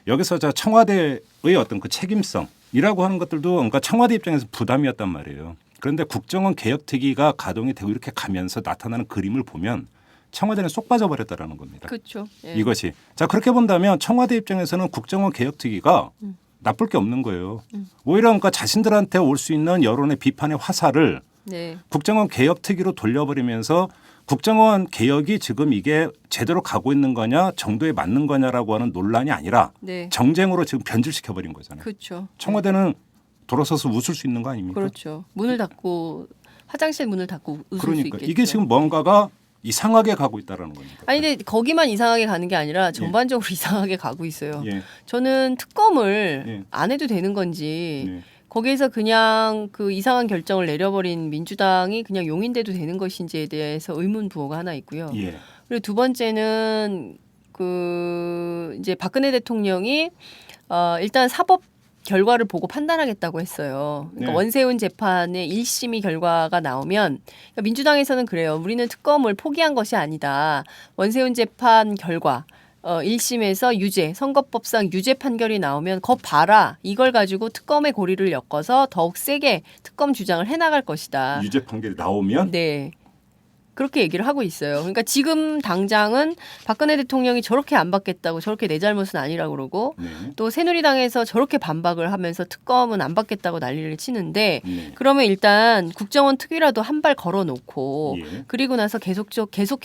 여기서 저 청와대의 어떤 그 책임성이라고 하는 것들도 그러니까 청와대 입장에서 부담이었단 말이에요. 그런데 국정원 개혁특위가 가동이 되고 이렇게 가면서 나타나는 그림을 보면 청와대는 쏙 빠져버렸다라는 겁니다. 그렇죠. 예. 이것이 자 그렇게 본다면 청와대 입장에서는 국정원 개혁특위가 나쁠 게 없는 거예요. 오히려 그러니까 자신들한테 올 수 있는 여론의 비판의 화살을 네. 국정원 개혁특위로 돌려버리면서 국정원 개혁이 지금 이게 제대로 가고 있는 거냐 정도에 맞는 거냐라고 하는 논란이 아니라 네. 정쟁으로 지금 변질시켜버린 거잖아요. 그렇죠. 청와대는 돌아서서 웃을 수 있는 거 아닙니까? 그렇죠. 문을 닫고 화장실 문을 닫고 웃을 수 그러니까 있겠죠. 이게 지금 뭔가가 이상하게 가고 있다라는 겁니다. 아니 근데 거기만 이상하게 가는 게 아니라 전반적으로 이상하게 가고 있어요. 예. 저는 특검을 예. 안 해도 되는 건지 예. 거기에서 그냥 그 이상한 결정을 내려버린 민주당이 그냥 용인돼도 되는 것인지에 대해서 의문 부호가 하나 있고요. 예. 그리고 두 번째는 그 이제 박근혜 대통령이 일단 사법 결과를 보고 판단하겠다고 했어요. 그러니까 네. 원세훈 재판의 1심이 결과가 나오면 그러니까 민주당에서는 그래요. 우리는 특검을 포기한 것이 아니다. 원세훈 재판 결과 1심에서 유죄, 선거법상 유죄 판결이 나오면 거 봐라. 이걸 가지고 특검의 고리를 엮어서 더욱 세게 특검 주장을 해나갈 것이다. 유죄 판결이 나오면 네. 그렇게 얘기를 하고 있어요. 그러니까 지금 당장은 박근혜 대통령이 저렇게 안 받겠다고 저렇게 내 잘못은 아니라고 그러고 네. 또 새누리당에서 저렇게 반박을 하면서 특검은 안 받겠다고 난리를 치는데 네. 그러면 일단 국정원 특위라도 한 발 걸어놓고 예. 그리고 나서 계속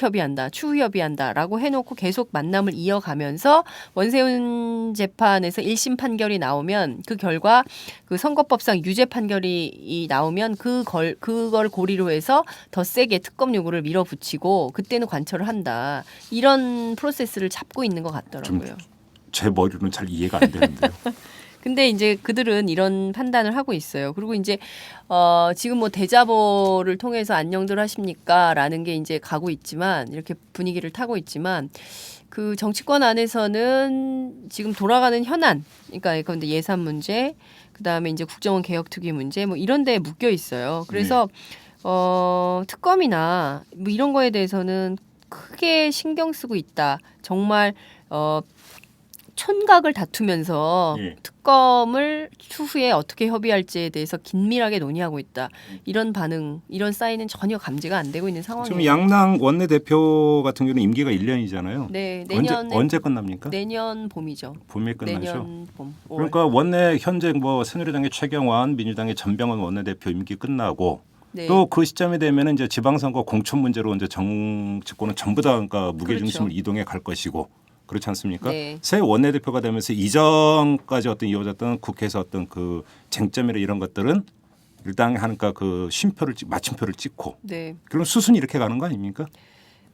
협의한다, 추후 협의한다라고 해놓고 계속 만남을 이어가면서 원세훈 재판에서 1심 판결이 나오면 그 결과 그 선거법상 유죄 판결이 나오면 그걸 고리로 해서 더 세게 특검 요구를 밀어붙이고 그때는 관철을 한다. 이런 프로세스를 잡고 있는 것 같더라고요. 제 머리로는 잘 이해가 안 되는데요. 근데 이제 그들은 이런 판단을 하고 있어요. 그리고 이제 지금 뭐 대자보를 통해서 안녕들 하십니까라는 게 이제 가고 있지만 이렇게 분위기를 타고 있지만 그 정치권 안에서는 지금 돌아가는 현안, 그러니까 그런데 예산 문제, 그 다음에 이제 국정원 개혁특위 문제 뭐 이런 데에 묶여 있어요. 그래서 특검이나 뭐 이런 거에 대해서는 크게 신경 쓰고 있다. 정말 촌각을 다투면서 예. 특검을 추후에 어떻게 협의할지에 대해서 긴밀하게 논의하고 있다. 이런 반응, 이런 사인은 전혀 감지가 안 되고 있는 상황이에요. 지금 양당 원내대표 같은 경우는 임기가 1년이잖아요. 네, 내년에 언제 끝납니까? 내년 봄이죠. 봄에 끝나죠. 내년 봄. 5월. 그러니까 원내 현재 뭐 새누리당의 최경환, 민주당의 전병헌 원내대표 임기 끝나고 네. 또 그 시점이 되면은 이제 지방선거 공천 문제로 이제 정치권은 전부 다 그러니까 무게 중심을 그렇죠. 이동해 갈 것이고 그렇지 않습니까? 네. 새 원내대표가 되면서 이전까지 어떤 이어졌던 국회에서 어떤 그 쟁점이나 이런 것들은 일단 하니까 그 마침표를 찍고 네. 그럼 수순이 이렇게 가는 거 아닙니까?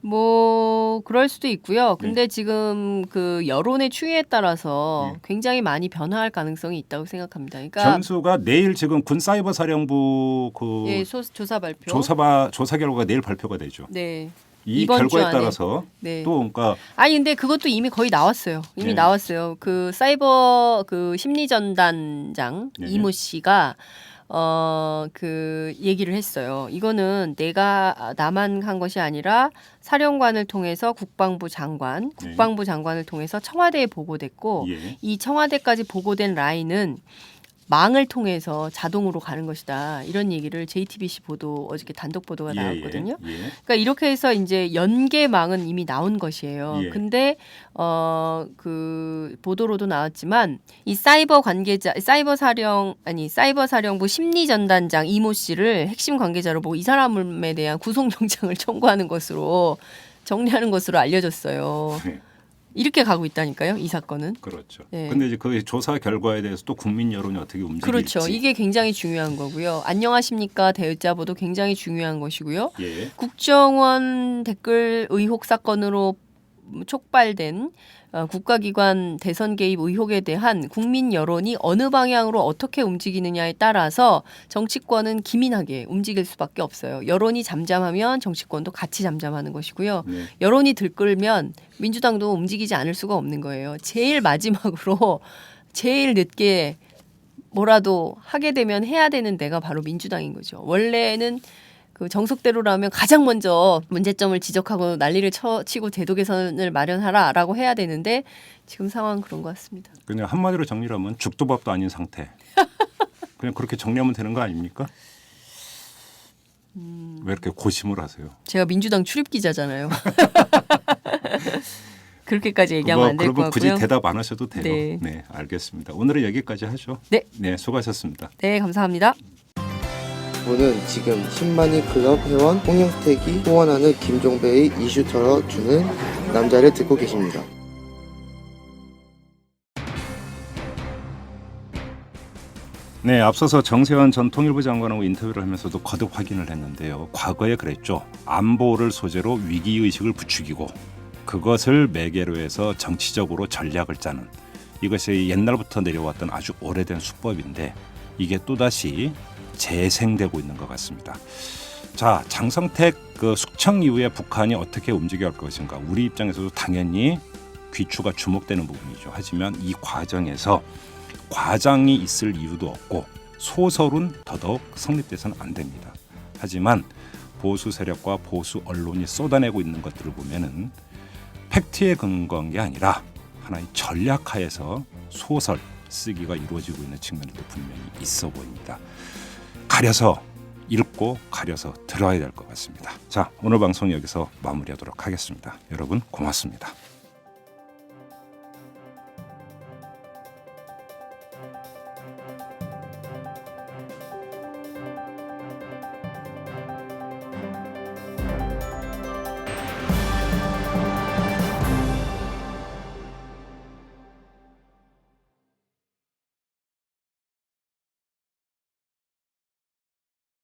뭐 그럴 수도 있고요. 근데 네. 지금 그 여론의 추이에 따라서 네. 굉장히 많이 변화할 가능성이 있다고 생각합니다. 그러니까 전수가 내일 지금 군 사이버 사령부 그 예, 조사 발표. 조사 결과가 내일 발표가 되죠. 네. 이 이번 주 결과에 안에. 따라서 네. 또 그러니까 아니 근데 그것도 이미 거의 나왔어요. 이미 네. 나왔어요. 그 사이버 그 심리 전단장 네. 이모 씨가 그 얘기를 했어요. 이거는 내가 나만 한 것이 아니라 사령관을 통해서 국방부 장관을 통해서 청와대에 보고됐고 예. 이 청와대까지 보고된 라인은 망을 통해서 자동으로 가는 것이다. 이런 얘기를 JTBC 보도 어저께 단독 보도가 나왔거든요. 예. 그러니까 이렇게 해서 이제 연계망은 이미 나온 것이에요. 예. 근데 그 보도로도 나왔지만 이 사이버 사령부 심리 전단장 이모 씨를 핵심 관계자로 보고 이 사람에 대한 구속영장을 청구하는 것으로 정리하는 것으로 알려졌어요. 네. 이렇게 가고 있다니까요, 이 사건은. 그렇죠. 네. 근데 이제 그 조사 결과에 대해서 또 국민 여론이 어떻게 움직일지. 그렇죠. 이게 굉장히 중요한 거고요. 안녕하십니까 대자보도 굉장히 중요한 것이고요. 예. 국정원 댓글 의혹 사건으로 촉발된 국가기관 대선 개입 의혹에 대한 국민 여론이 어느 방향으로 어떻게 움직이느냐에 따라서 정치권은 기민하게 움직일 수밖에 없어요. 여론이 잠잠하면 정치권도 같이 잠잠하는 것이고요. 네. 여론이 들끓면 민주당도 움직이지 않을 수가 없는 거예요. 제일 마지막으로 제일 늦게 뭐라도 하게 되면 해야 되는 데가 바로 민주당인 거죠. 원래는 그 정석대로라면 가장 먼저 문제점을 지적하고 난리를 치고 제도 개선을 마련하라라고 해야 되는데 지금 상황은 그런 것 같습니다. 그냥 한마디로 정리하면 죽도 밥도 아닌 상태. 그냥 그렇게 정리하면 되는 거 아닙니까? 왜 이렇게 고심을 하세요? 제가 민주당 출입 기자잖아요. 그렇게까지 얘기하면 안 될 것 그러면 굳이 같고요. 대답 안 하셔도 돼요. 네. 네, 알겠습니다. 오늘은 여기까지 하죠. 네. 네, 수고하셨습니다. 네, 감사합니다. 분은 지금 신만이 클럽 회원 홍영택이 후원하는 김종배의 이슈 털어주는 남자를 듣고 계십니다. 네, 앞서서 정세환 전 통일부 장관하고 인터뷰를 하면서도 거듭 확인을 했는데요. 과거에 그랬죠. 안보를 소재로 위기의식을 부추기고 그것을 매개로 해서 정치적으로 전략을 짜는 이것이 옛날부터 내려왔던 아주 오래된 수법인데 이게 또다시 재생되고 있는 것 같습니다. 자, 장성택 그 숙청 이후에 북한이 어떻게 움직여 갈 것인가 우리 입장에서도 당연히 귀추가 주목되는 부분이죠. 하지만 이 과정에서 과장이 있을 이유도 없고 소설은 더더욱 성립돼서는 안 됩니다. 하지만 보수 세력과 보수 언론이 쏟아내고 있는 것들을 보면은 팩트에 근거한 게 아니라 하나의 전략하에서 소설 쓰기가 이루어지고 있는 측면도 분명히 있어 보입니다. 가려서 읽고 가려서 들어야 될 것 같습니다. 자, 오늘 방송 여기서 마무리하도록 하겠습니다. 여러분 고맙습니다.